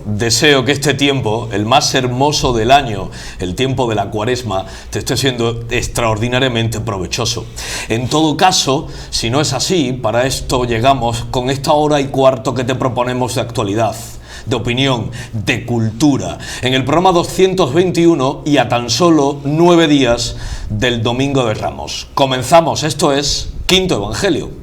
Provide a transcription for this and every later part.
Deseo que este tiempo, el más hermoso del año, el tiempo de la Cuaresma, te esté siendo extraordinariamente provechoso. En todo caso, si no es así, para esto llegamos con esta hora y cuarto que te proponemos de actualidad, de opinión, de cultura, en el programa 221 y a tan solo 9 días del Domingo de Ramos. Comenzamos, esto es Quinto Evangelio.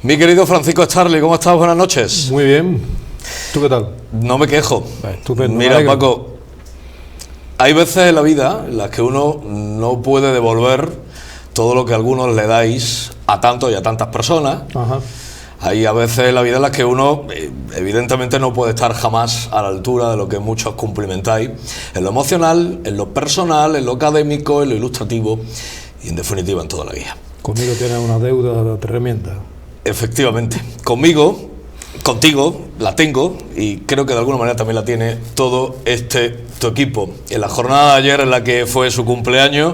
Mi querido Francisco Starling, ¿cómo estás? Buenas noches. Muy bien. ¿Tú qué tal? No me quejo. Estupendo. Mira, Paco, hay veces en la vida en las que uno no puede devolver todo lo que algunos le dais a tantos y a tantas personas. Ajá. Hay a veces en la vida en las que uno evidentemente no puede estar jamás a la altura de lo que muchos cumplimentáis, en lo emocional, en lo personal, en lo académico, en lo ilustrativo y en definitiva en toda la guía. Conmigo tienes una deuda tremenda. Efectivamente, contigo la tengo y creo que de alguna manera también la tiene todo tu equipo. En la jornada de ayer en la que fue su cumpleaños,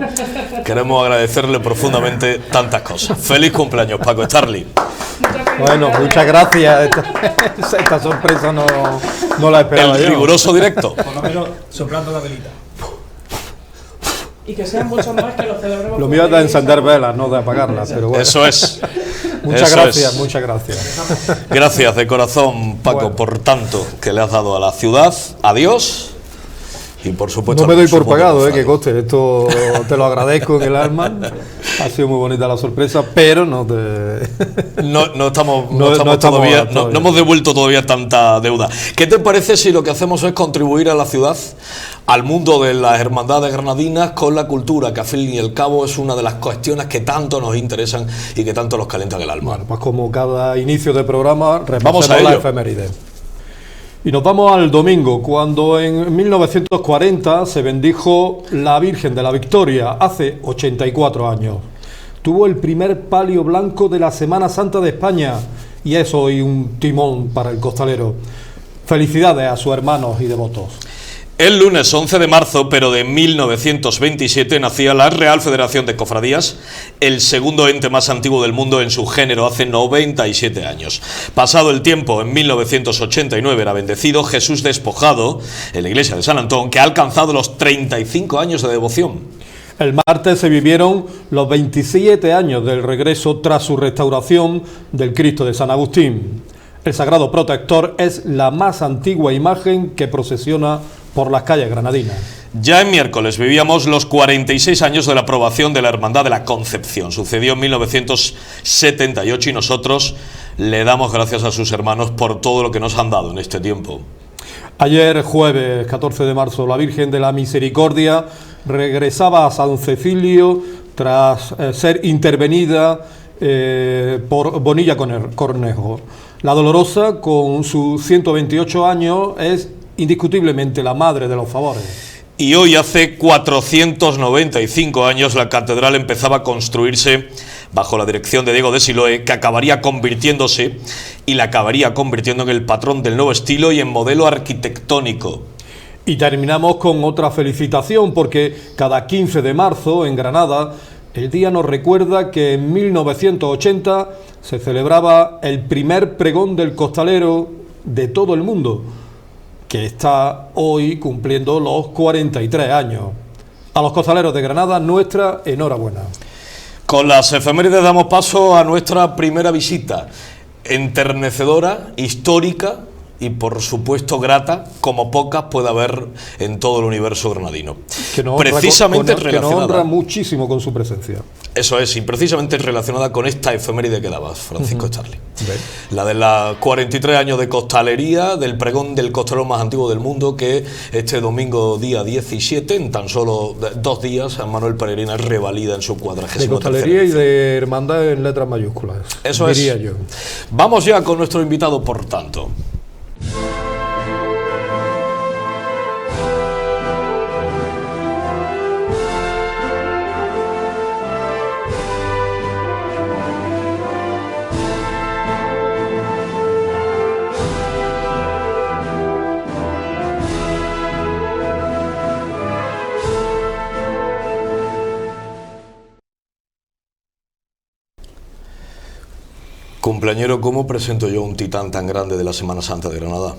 queremos agradecerle profundamente tantas cosas. ¡Feliz cumpleaños, Paco Starling! Bueno, muchas gracias. Esta sorpresa no la esperaba yo. El riguroso directo. Por lo menos soplando la velita. Y que sean muchos más que los celebremos. Lo mío es de encender velas, no de apagarlas, pero bueno. Eso es. Muchas gracias, muchas gracias. Gracias de corazón, Paco, por tanto que le has dado a la ciudad, a Dios y por supuesto... No me doy por pagado, que conste, esto te lo agradezco en el alma. Ha sido muy bonita la sorpresa, pero no hemos devuelto todavía tanta deuda. ¿Qué te parece si lo que hacemos es contribuir a la ciudad, al mundo de las hermandades granadinas con la cultura, que al fin y al cabo es una de las cuestiones que tanto nos interesan y que tanto nos calientan el alma? Bueno, pues como cada inicio de programa, repasemos la efeméride. Y nos vamos al domingo, cuando en 1940 se bendijo la Virgen de la Victoria, hace 84 años. Tuvo el primer palio blanco de la Semana Santa de España y es hoy un timón para el costalero. Felicidades a sus hermanos y devotos. El lunes 11 de marzo, pero de 1927, nacía la Real Federación de Cofradías, el segundo ente más antiguo del mundo en su género, hace 97 años. Pasado el tiempo, en 1989 era bendecido Jesús Despojado, en la iglesia de San Antón, que ha alcanzado los 35 años de devoción. El martes se vivieron los 27 años del regreso tras su restauración del Cristo de San Agustín. El Sagrado Protector es la más antigua imagen que procesiona por las calles granadinas. Ya en miércoles vivíamos los 46 años de la aprobación de la Hermandad de la Concepción. Sucedió en 1978 y nosotros le damos gracias a sus hermanos por todo lo que nos han dado en este tiempo. Ayer, jueves 14 de marzo, la Virgen de la Misericordia regresaba a San Cecilio tras ser intervenida por Bonilla Cornejo. La Dolorosa, con sus 128 años, es indiscutiblemente la madre de los favores. Y hoy, hace 495 años, la catedral empezaba a construirse bajo la dirección de Diego de Siloé, que acabaría convirtiéndose y la acabaría convirtiendo en el patrón del nuevo estilo y en modelo arquitectónico. Y terminamos con otra felicitación, porque cada 15 de marzo en Granada el día nos recuerda que en 1980 se celebraba el primer pregón del costalero de todo el mundo, que está hoy cumpliendo los 43 años. A los costaleros de Granada, nuestra enhorabuena. Con las efemérides damos paso a nuestra primera visita, enternecedora, histórica y por supuesto grata, como pocas puede haber en todo el universo granadino. Que nos honra muchísimo con su presencia. Eso es, y precisamente relacionada con esta efeméride que dabas, Francisco Starling. La de los 43 años de costalería, del pregón del costalero más antiguo del mundo, que este domingo día 17, en tan solo 2 días, Manuel Peregrina revalida en su 43ª. De costalería y de hermandad en letras mayúsculas. Eso diría es. Yo. Vamos ya con nuestro invitado, por tanto. Cumpleañero, ¿cómo presento yo a un titán tan grande de la Semana Santa de Granada?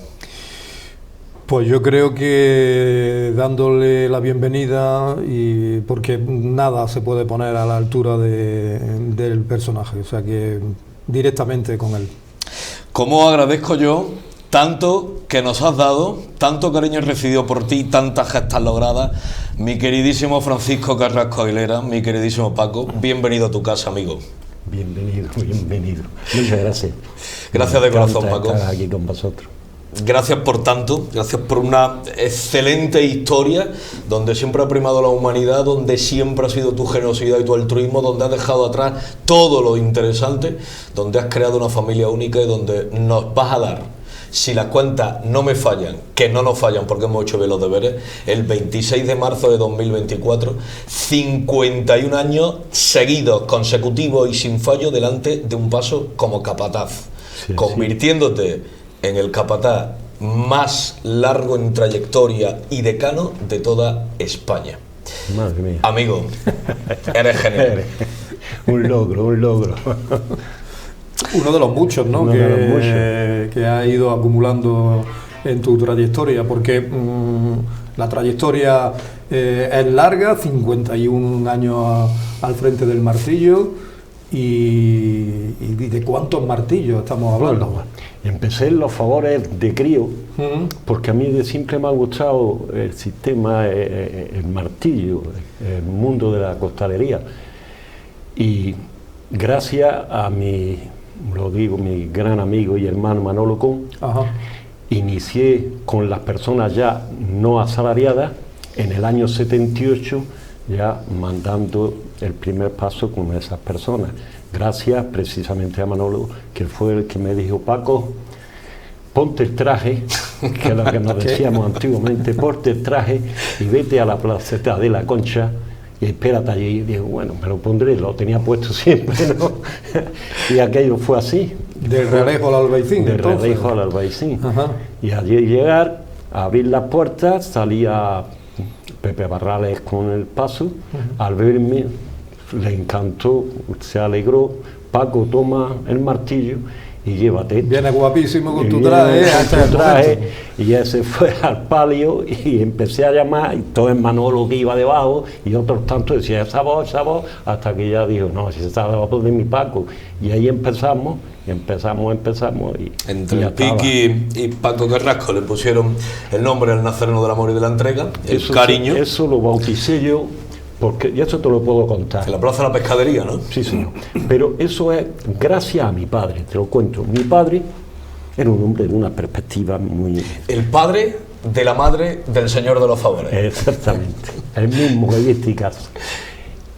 Pues yo creo que dándole la bienvenida, y porque nada se puede poner a la altura del personaje, o sea que directamente con él. ¿Cómo agradezco yo tanto que nos has dado, tanto cariño recibido por ti, tantas gestas logradas, mi queridísimo Francisco Carrasco Aguilera, mi queridísimo Paco? Bienvenido a tu casa, amigo. Bienvenido, bienvenido. Muchas gracias. Gracias de corazón, Paco. Estar aquí con vosotros. Gracias por tanto, gracias por una excelente historia donde siempre ha primado la humanidad, donde siempre ha sido tu generosidad y tu altruismo, donde has dejado atrás todo lo interesante, donde has creado una familia única y donde nos vas a dar, si las cuentas no me fallan, que no nos fallan porque hemos hecho bien los deberes, el 26 de marzo de 2024, 51 años seguidos, consecutivos y sin fallo delante de un paso como capataz, sí, convirtiéndote en el capataz más largo en trayectoria y decano de toda España. Madre mía. Amigo, eres genial. Un logro, un logro. Uno de los muchos, ¿no? Que ha ido acumulando en tu trayectoria, porque la trayectoria es larga, 51 años al frente del martillo, y ¿de cuántos martillos estamos hablando? Bueno, empecé en los favores de crío, porque a mí siempre me ha gustado el sistema, el martillo, el mundo de la costalería, y gracias a mi gran amigo y hermano Manolo Con, inicié con las personas ya no asalariadas en el año 78, ya mandando el primer paso con esas personas, gracias precisamente a Manolo, que fue el que me dijo: Paco, ponte el traje, que es lo que nos decíamos antiguamente, ponte el traje y vete a la placeta de la Concha y espérate allí. Y digo, bueno, me lo pondré, lo tenía puesto siempre, ¿no? Y aquello fue así. Del Realejo al Albaicín. Del Realejo al Albaicín. Y allí llegar, a abrir las puertas, salía Pepe Barrales con el paso, al verme le encantó, se alegró: Paco, toma el martillo y llévate. Viene guapísimo con tu traje. Y ya se fue al palio y empecé a llamar, y todo el Manolo que iba debajo y otros tantos decían esa voz, hasta que ya dijo: no, si está debajo de mi Paco. Y ahí empezamos. Y entre el Piqui y Paco Carrasco le pusieron el nombre al Nazareno del Amor y de la Entrega, el cariño. Eso lo bauticé yo, porque, y eso te lo puedo contar. En la Plaza de la Pescadería, ¿no? Sí, señor. Pero eso es gracias a mi padre, te lo cuento. Mi padre era un hombre de una perspectiva muy... El padre de la madre del Señor de los Favores. Exactamente. El mismo que viste caso.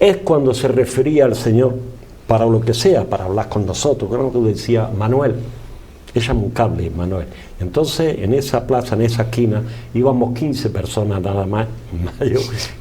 Es cuando se refería al Señor, para lo que sea, para hablar con nosotros, creo que decía: Manuel, échame un cable, Manuel. Entonces, en esa plaza, en esa esquina, íbamos 15 personas nada más,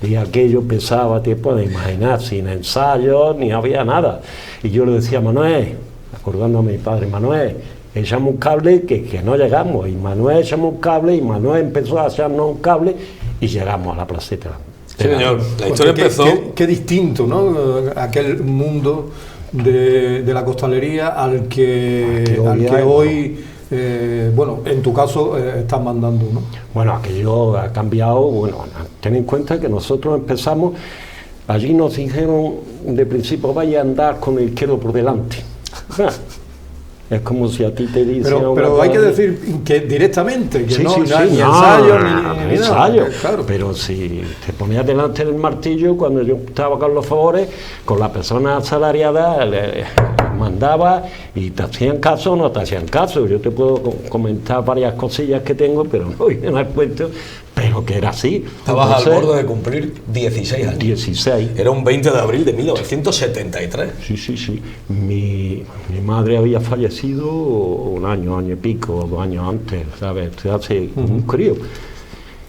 y aquello pesaba, te puedes imaginar, sin ensayos, ni había nada. Y yo le decía: Manuel, acordando a mi padre, Manuel, echame un cable, que no llegamos. Y Manuel echame un cable, y Manuel empezó a echarnos un cable, y llegamos a la placeta. Sí, señor, la historia empezó... Qué distinto, ¿no? Aquel mundo de la costalería al que hoy, bueno, en tu caso, estás mandando, ¿no? Bueno, aquello ha cambiado. Bueno, ten en cuenta que nosotros empezamos, allí nos dijeron de principio: vaya a andar con el izquierdo por delante. Es como si a ti te dicen... Pero hay que decir que directamente, que sí, no, sí, ni ensayo, ni ensayo. Claro. Pero si te ponías delante del martillo, cuando yo estaba con los favores, con la persona asalariada, mandaba y te hacían caso o no te hacían caso. Yo te puedo comentar varias cosillas que tengo, pero no voy a dar cuenta, pero que era así. Estabas al borde de cumplir 16 años. 16. Era un 20 de abril de 1973. Sí. Mi madre había fallecido un año y pico, 2 años antes, ¿sabes? Hace un crío.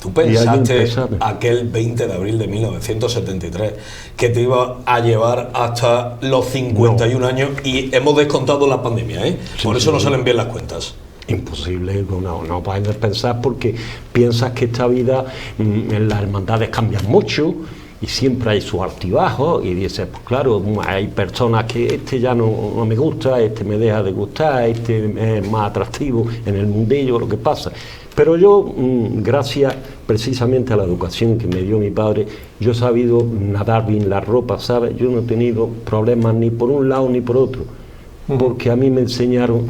Tú pensaste aquel 20 de abril de 1973 que te iba a llevar hasta los 51 años, y hemos descontado la pandemia, ¿eh? Por eso no salen bien las cuentas. Imposible, no puedes pensar, porque piensas que esta vida, en las hermandades cambian mucho y siempre hay sus altibajos, y dices, pues claro, hay personas que este ya no me gusta, este me deja de gustar, este es más atractivo en el mundillo, lo que pasa. Pero yo, gracias precisamente a la educación que me dio mi padre, yo he sabido nadar bien la ropa, ¿sabes? Yo no he tenido problemas ni por un lado ni por otro, porque a mí me enseñaron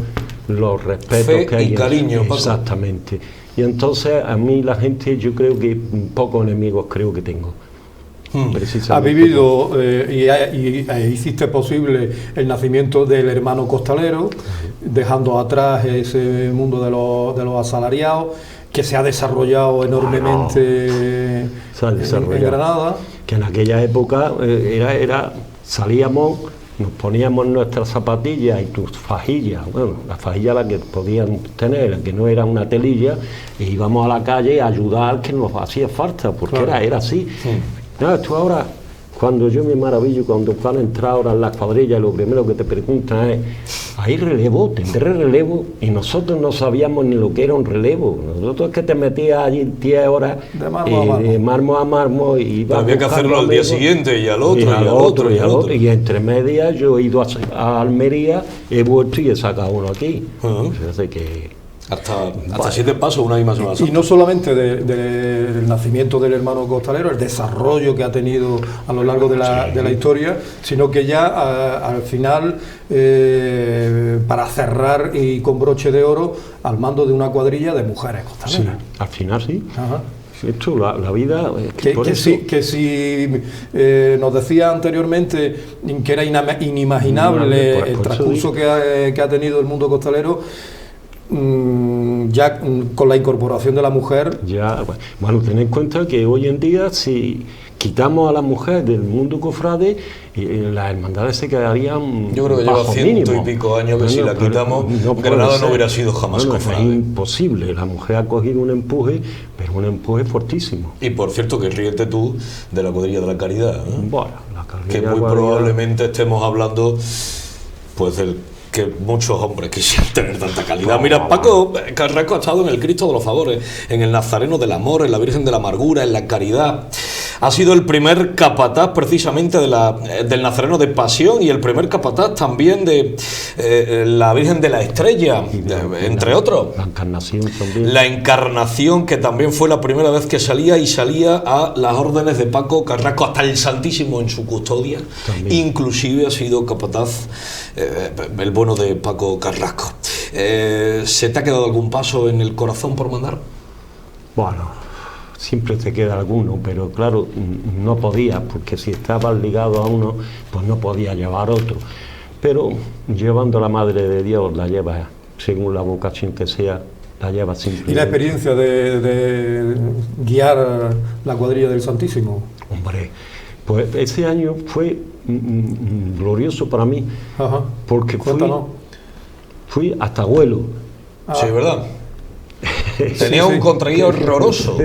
los respetos fe que hay. Y cariño, Paco. Exactamente. Y entonces a mí la gente, yo creo que pocos enemigos creo que tengo. Has vivido y hiciste posible el nacimiento del hermano costalero, dejando atrás ese mundo de los asalariados, que se ha desarrollado enormemente en Granada. Que en aquella época salíamos, nos poníamos nuestras zapatillas y tus fajillas, bueno, las fajillas las que podían tener, que no era una telilla, e íbamos a la calle a ayudar que nos hacía falta, porque era así. No, tú ahora, cuando yo me maravillo, cuando van a entrar ahora en las cuadrillas, lo primero que te preguntan es, ¿hay relevo? ¿Tendré relevo? Y nosotros no sabíamos ni lo que era un relevo. Nosotros es que te metías allí 10 horas de mármol a mármol, y había que hacerlo al día siguiente y al otro, y al otro. Y entre medias yo he ido a Almería, he vuelto y he sacado uno aquí. Así que... Hasta 7 pasos, una misma semana. Y no solamente del nacimiento del hermano costalero, el desarrollo que ha tenido a lo largo de la historia, sino que ya al final, para cerrar y con broche de oro, al mando de una cuadrilla de mujeres costaleras. Sí, al final sí. Ajá. Esto, la vida... Que si nos decía anteriormente que era inimaginable el transcurso que ha tenido el mundo costalero, ya con la incorporación de la mujer... Bueno, ten en cuenta que hoy en día, si quitamos a la mujer del mundo cofrade, las hermandades se quedarían... Yo creo que lleva 100 y pico años que si la quitamos, Granada no hubiera sido jamás cofrade. Es imposible, la mujer ha cogido un empuje, pero un empuje fortísimo. Y por cierto, que ríete tú de la cuadrilla de la Caridad, ¿eh? Bueno, la Caridad, que muy probablemente estemos hablando pues del que muchos hombres quisieran tener tanta calidad. Mira, Paco Carrasco ha estado en el Cristo de los Favores, en el Nazareno del Amor, en la Virgen de la Amargura, en la Caridad. Ha sido el primer capataz precisamente del Nazareno de Pasión, y el primer capataz también de la Virgen de la Estrella, entre otros. La Encarnación también. La Encarnación, que también fue la primera vez que salía a las órdenes de Paco Carrasco, hasta el Santísimo en su custodia. También. Inclusive ha sido capataz el bueno de Paco Carrasco. ¿Se te ha quedado algún paso en el corazón por mandar? Bueno, siempre te queda alguno, pero claro, no podía, porque si estabas ligado a uno, pues no podía llevar otro. Pero llevando a la Madre de Dios, la llevas, según la vocación que sea, la llevas simplemente. ¿Y la experiencia de guiar la cuadrilla del Santísimo? Hombre, pues ese año fue glorioso para mí. Ajá. Porque fui hasta Agüelo. Sí, ¿verdad? Tenía un contraguía horroroso.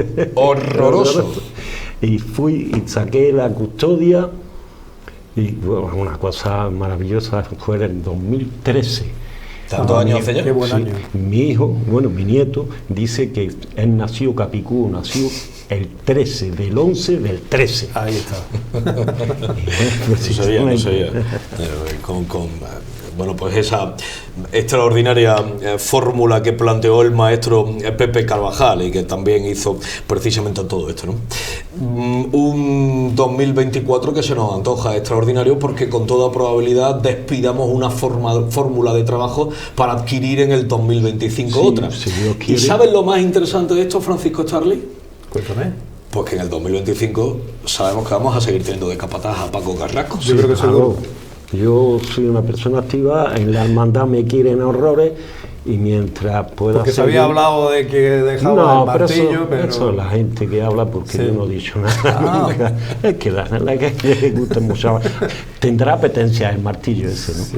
Y fui y saqué la custodia, y bueno, una cosa maravillosa, fue en el 2013. ¿Tantos años hace ya? Qué buen año. Mi hijo, mi nieto, dice que él nació, Capicúa nació el 13, del 11 del 13. Ahí está. No sabía. Bueno, pues esa extraordinaria fórmula que planteó el maestro Pepe Carvajal, y que también hizo precisamente todo esto, ¿no? Un 2024 que se nos antoja extraordinario, porque con toda probabilidad despidamos una fórmula de trabajo para adquirir en el 2025 otra. Si Dios quiere. ¿Y sabes lo más interesante de esto, Francisco Charlie? Cuéntame. Pues que en el 2025 sabemos que vamos a seguir teniendo de capataz a Paco Carrasco. Yo creo que seguro. Yo soy una persona activa, en la hermandad me quieren horrores y mientras pueda... Porque se había hablado de que dejaba el martillo, pero... eso es la gente que habla porque yo no he dicho nada. Es que la que le gusta mucho. Tendrá apetencia el martillo ese, ¿no? Sí.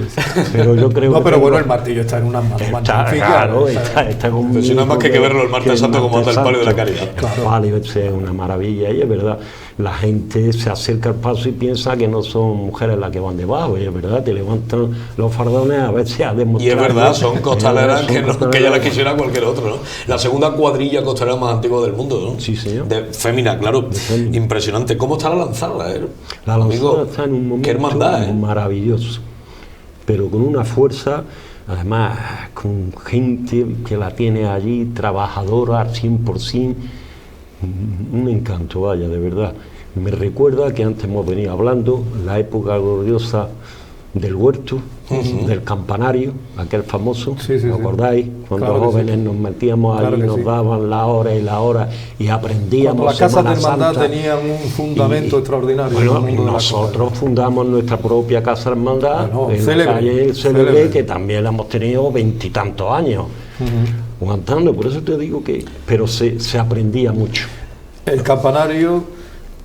Pero yo creo que... pero bueno, el martillo está en unas manos magníficas. Claro, está con... Pero si no es más que verlo el martes santo como anda el palio de la caridad. Claro. El palio es una maravilla y es verdad. La gente se acerca al paso y piensa que no son mujeres las que van debajo, y es verdad, te levantan los fardones a ver si ha demostrado. Y es verdad, son costaleras que ya las quisiera cualquier otro, ¿no? La segunda cuadrilla costalera más antigua del mundo, ¿no? Sí, señor. De fémina, claro. Impresionante. ¿Cómo está la lanzada, La lanzada está en un momento qué hermandad, maravilloso, pero con una fuerza, además, con gente que la tiene allí, trabajadora al 100%, un encanto, vaya, de verdad. Me recuerda que antes hemos venido hablando, la época gloriosa del huerto, del campanario, aquel famoso, ¿os acordáis? Cuando claro jóvenes nos metíamos allí, nos daban la hora y aprendíamos. Cuando las casas de hermandad tenían un fundamento extraordinario. Bueno, nosotros fundamos nuestra propia casa de hermandad en la calle Célebre, que también la hemos tenido 20 y tantos años. Aguantando, por eso te digo que... Pero se aprendía mucho. El campanario,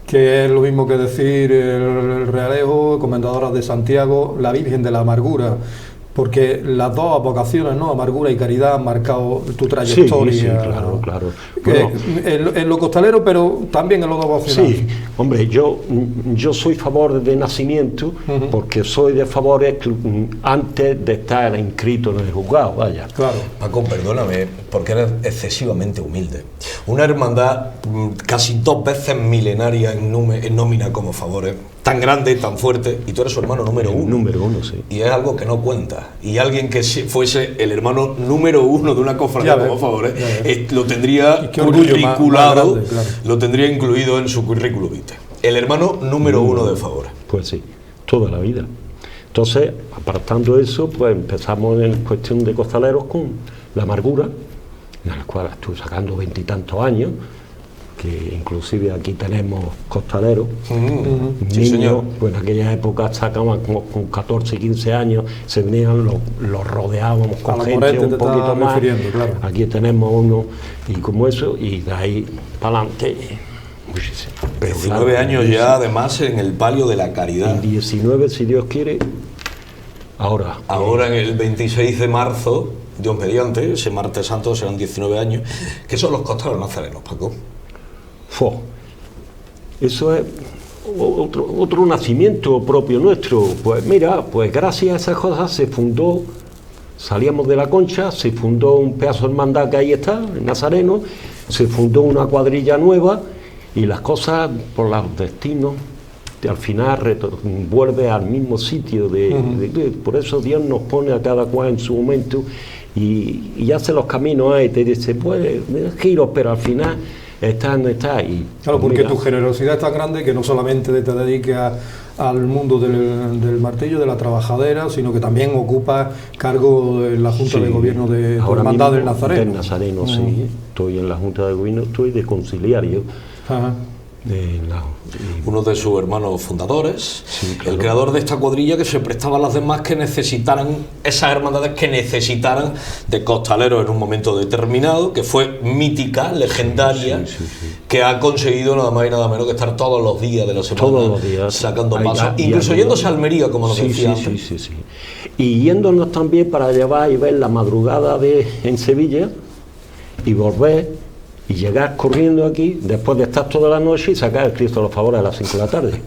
que es lo mismo que decir el Realejo, Comendadoras de Santiago, la Virgen de la Amargura, porque las dos vocaciones, ¿no? Amargura y caridad, han marcado tu trayectoria. Sí, claro. Bueno, en lo costalero, pero también en lo devocional. Sí, hombre, yo soy favor de nacimiento, porque soy de favores antes de estar inscrito en el juzgado, vaya. Claro. Paco, perdóname, porque eres excesivamente humilde. Una hermandad casi 2 veces milenaria en nómina como favores, tan grande, tan fuerte, y tú eres su hermano número 1. Número 1, sí. Y es algo que no cuenta. Y alguien que fuese el hermano número 1 de una cofradía como favores, lo tendría curriculado, claro. Lo tendría incluido en su currículum vitae. El hermano número 1 de favores. Pues sí, toda la vida. Entonces, apartando eso, pues empezamos en cuestión de costaleros con la Amargura, en la cual estuve sacando 20 y tantos años, que inclusive aquí tenemos costaleros, sí, señor. Pues en aquella época sacaban como con 14, 15 años, se venían, los rodeábamos con gente un poquito más, claro. Aquí tenemos uno, y como eso, y de ahí para adelante, muchísimo. 19 años ya, además, en el palio de la caridad. 19, si Dios quiere, ahora en el 26 de marzo, Dios mediante, ese martes santo serán 19 años, que son los costaleros nazarenos, Paco. Eso es otro nacimiento propio nuestro. Pues mira, pues gracias a esas cosas se fundó, salíamos de la Concha, se fundó un pedazo de hermandad que ahí está, en Nazareno, se fundó una cuadrilla nueva y las cosas por los destinos al final vuelve al mismo sitio. Por eso Dios nos pone a cada cual en su momento y hace los caminos ahí, te dice, pues giros, pero al final está donde está. Y, claro, porque tu generosidad es tan grande que no solamente te dediques al mundo del martillo, de la trabajadera, sino que también ocupas cargo en la Junta de Gobierno de Hermandad del Nazareno. Del Nazareno, sí. Estoy en la Junta de Gobierno, estoy de conciliario. Uno de sus hermanos fundadores, sí, claro. El creador de esta cuadrilla que se prestaba a las demás que necesitaran, esas hermandades que necesitaran de costaleros en un momento determinado, que fue mítica, legendaria, sí. Que ha conseguido nada más y nada menos que estar todos los días de la semana sacando pasos, incluso yéndose a Almería, como nos decía antes. Sí. Y yéndonos también para llevar y ver la madrugada en Sevilla y volver y llegar corriendo aquí después de estar toda la noche y sacar el Cristo de los Favores a las 5 de la tarde.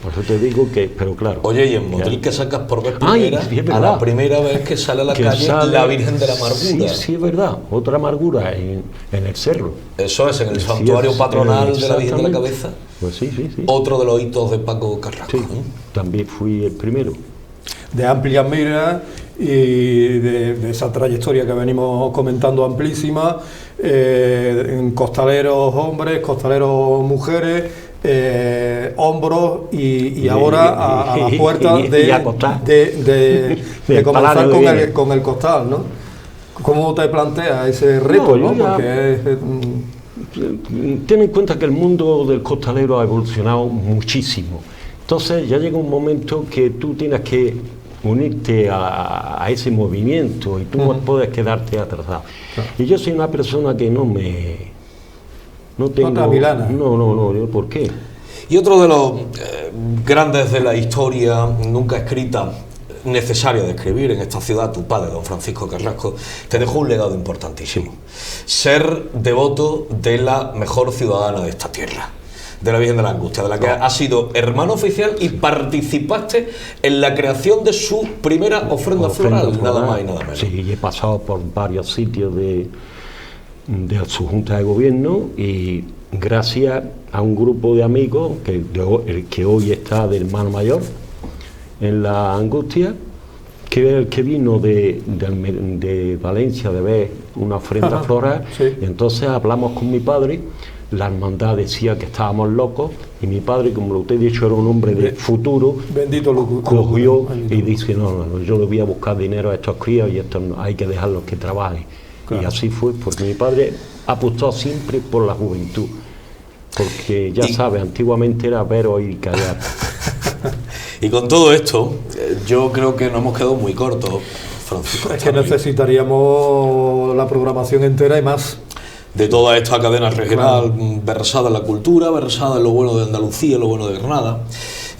Por eso te digo que, pero claro. Oye, y en Motril que sacas por vez primera, a la primera vez que sale a la calle la Virgen de la Amargura. Sí, es verdad, otra amargura en el cerro. Eso es, en el santuario patronal de la Virgen de la Cabeza. Pues sí. Otro de los hitos de Paco Carrasco. Sí, también fui el primero. De amplia mira y de esa trayectoria que venimos comentando amplísima, en costaleros hombres, costaleros mujeres, hombros y ahora a las puertas de comenzar con el costal, ¿no? ¿Cómo te planteas ese reto? ¿No? Porque ten en cuenta que el mundo del costalero ha evolucionado muchísimo. Entonces ya llega un momento que tú tienes que unirte a ese movimiento y tú no puedes quedarte atrasado. Claro. Y yo soy una persona que no tengo... No, ¿por qué? Y otro de los grandes de la historia nunca escrita, necesaria de escribir en esta ciudad, tu padre, don Francisco Carrasco, te dejó un legado importantísimo. Ser devoto de la mejor ciudadana de esta tierra, de la Virgen de la Angustia, de la que has sido hermano oficial y participaste en la creación de su primera ofrenda floral, nada más y nada menos. Sí, he pasado por varios sitios de su junta de gobierno y gracias a un grupo de amigos, el que hoy está de hermano mayor en la Angustia, que es el que vino de Valencia de ver una ofrenda floral, sí. Y entonces hablamos con mi padre. La hermandad decía que estábamos locos y mi padre, como lo te he dicho, era un hombre de futuro. Bendito cogió y dice, no, yo le voy a buscar dinero a estos críos y estos no, hay que dejarlos que trabajen. Claro. Y así fue, porque mi padre apostó siempre por la juventud, porque ya sabes, antiguamente era ver, oír y callar. Y con todo esto, yo creo que nos hemos quedado muy cortos, Francisco. Es que necesitaríamos la programación entera y más. De toda esta cadena regional, claro, versada en la cultura, versada en lo bueno de Andalucía, en lo bueno de Granada.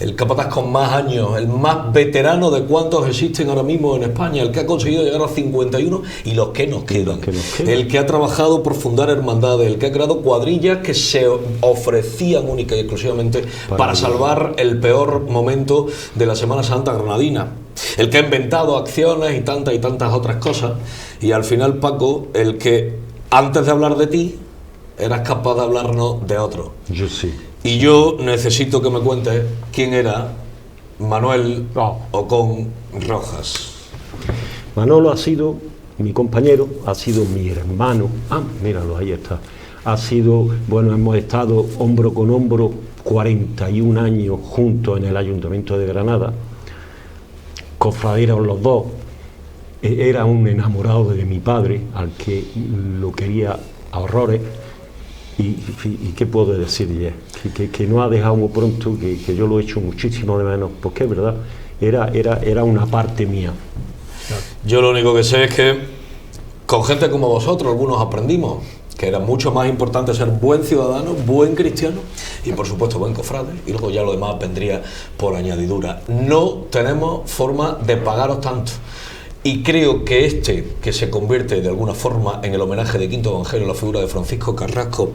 El capataz con más años, el más veterano de cuántos existen ahora mismo en España, el que ha conseguido llegar a 51 y los que nos quedan. El que ha trabajado por fundar hermandades, el que ha creado cuadrillas que se ofrecían única y exclusivamente para salvar el peor momento de la Semana Santa granadina. El que ha inventado acciones y tantas otras cosas. Y al final, Paco, el que antes de hablar de ti, eras capaz de hablarnos de otro. Yo sí. Y yo necesito que me cuentes quién era Manuel Ocón Rojas. Manolo ha sido mi compañero, ha sido mi hermano. Míralo, ahí está. Ha sido, bueno, hemos estado hombro con hombro 41 años juntos en el Ayuntamiento de Granada. Cofraderos los dos. Era un enamorado de mi padre, al que lo quería a horrores. Y qué puedo decir ya, que no ha dejado muy pronto, que yo lo he hecho muchísimo de menos, porque es verdad, era una parte mía. Yo lo único que sé es que con gente como vosotros algunos aprendimos que era mucho más importante ser buen ciudadano, buen cristiano y por supuesto buen cofrade, y luego ya lo demás vendría por añadidura. No tenemos forma de pagaros tanto. Y creo que que se convierte de alguna forma en el homenaje de Quinto Evangelio a la figura de Francisco Carrasco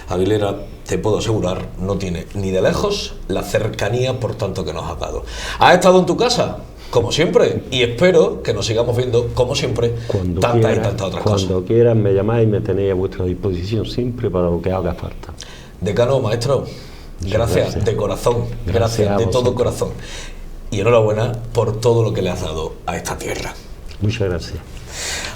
Aguilera, te puedo asegurar, no tiene ni de lejos la cercanía por tanto que nos has dado. ¿Has estado en tu casa? Como siempre, y espero que nos sigamos viendo, como siempre, tantas y tantas otras cosas. Cuando quieran me llamáis y me tenéis a vuestra disposición siempre para lo que haga falta. Decano, maestro, gracias de corazón, gracias de todo corazón. Y enhorabuena por todo lo que le has dado a esta tierra. Muchas gracias.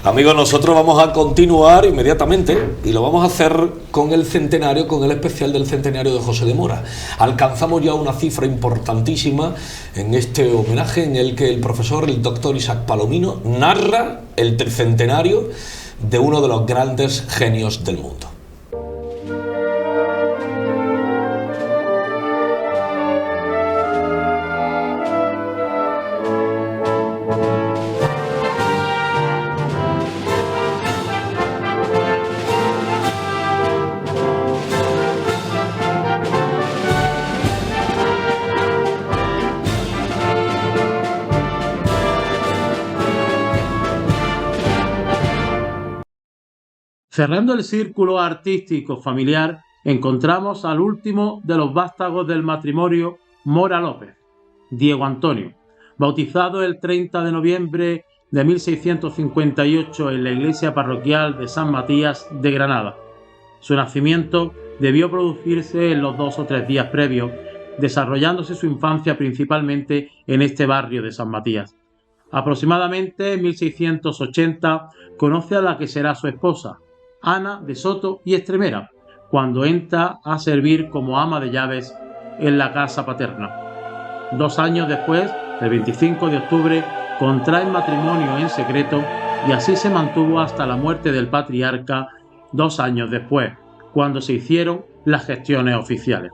Amigos, nosotros vamos a continuar inmediatamente y lo vamos a hacer con el centenario, con el especial del centenario de José de Mora. Alcanzamos ya una cifra importantísima en este homenaje en el que el profesor, el doctor Isaac Palomino, narra el tricentenario de uno de los grandes genios del mundo. Cerrando el círculo artístico familiar, encontramos al último de los vástagos del matrimonio Mora López, Diego Antonio, bautizado el 30 de noviembre de 1658 en la iglesia parroquial de San Matías de Granada. Su nacimiento debió producirse en los 2 o 3 días previos, desarrollándose su infancia principalmente en este barrio de San Matías. Aproximadamente en 1680 conoce a la que será su esposa, Ana de Soto y Estremera, cuando entra a servir como ama de llaves en la casa paterna. 2 años después, el 25 de octubre, contraen matrimonio en secreto y así se mantuvo hasta la muerte del patriarca 2 años después, cuando se hicieron las gestiones oficiales.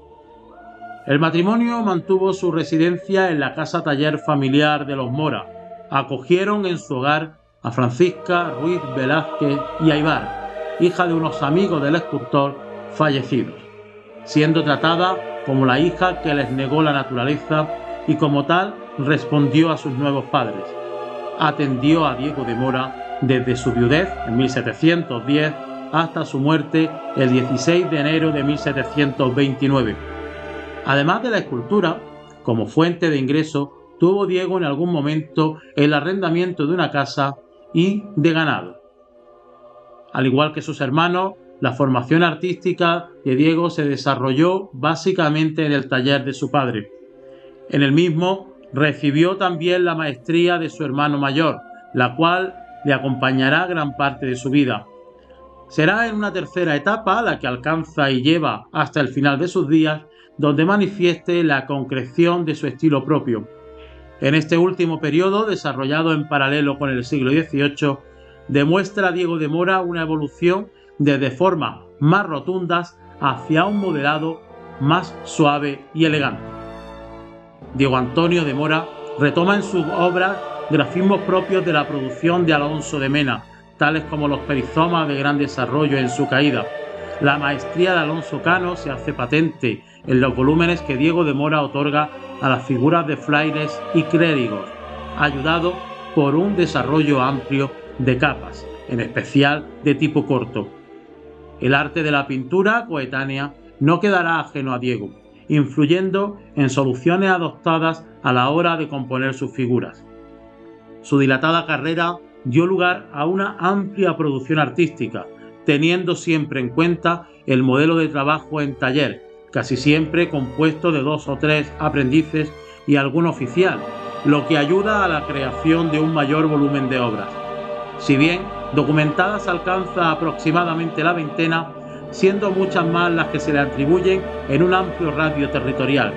El matrimonio mantuvo su residencia en la casa taller familiar de los Mora. Acogieron en su hogar a Francisca Ruiz Velázquez y Aybar, hija de unos amigos del escultor fallecidos, siendo tratada como la hija que les negó la naturaleza y como tal respondió a sus nuevos padres. Atendió a Diego de Mora desde su viudez en 1710 hasta su muerte el 16 de enero de 1729. Además de la escultura, como fuente de ingreso, tuvo Diego en algún momento el arrendamiento de una casa y de ganado. Al igual que sus hermanos, la formación artística de Diego se desarrolló básicamente en el taller de su padre. En el mismo recibió también la maestría de su hermano mayor, la cual le acompañará gran parte de su vida. Será en una tercera etapa, la que alcanza y lleva hasta el final de sus días, donde manifieste la concreción de su estilo propio. En este último periodo, desarrollado en paralelo con el siglo XVIII, demuestra Diego de Mora una evolución desde formas más rotundas hacia un modelado más suave y elegante. Diego Antonio de Mora retoma en sus obras grafismos propios de la producción de Alonso de Mena, tales como los perizomas de gran desarrollo en su caída. La maestría de Alonso Cano se hace patente en los volúmenes que Diego de Mora otorga a las figuras de frailes y clérigos, ayudado por un desarrollo amplio de capas, en especial de tipo corto. El arte de la pintura coetánea no quedará ajeno a Diego, influyendo en soluciones adoptadas a la hora de componer sus figuras. Su dilatada carrera dio lugar a una amplia producción artística, teniendo siempre en cuenta el modelo de trabajo en taller, casi siempre compuesto de 2 o 3 aprendices y algún oficial, lo que ayuda a la creación de un mayor volumen de obras. Si bien documentadas alcanza aproximadamente la veintena, siendo muchas más las que se le atribuyen en un amplio radio territorial.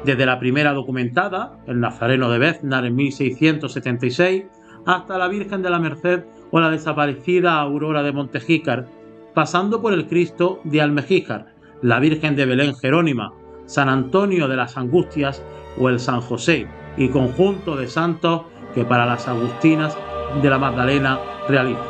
Desde la primera documentada, el Nazareno de Beznar en 1676, hasta la Virgen de la Merced o la desaparecida Aurora de Montejícar, pasando por el Cristo de Almejíjar, la Virgen de Belén Jerónima, San Antonio de las Angustias o el San José y conjunto de santos que para las agustinas de la Magdalena realiza.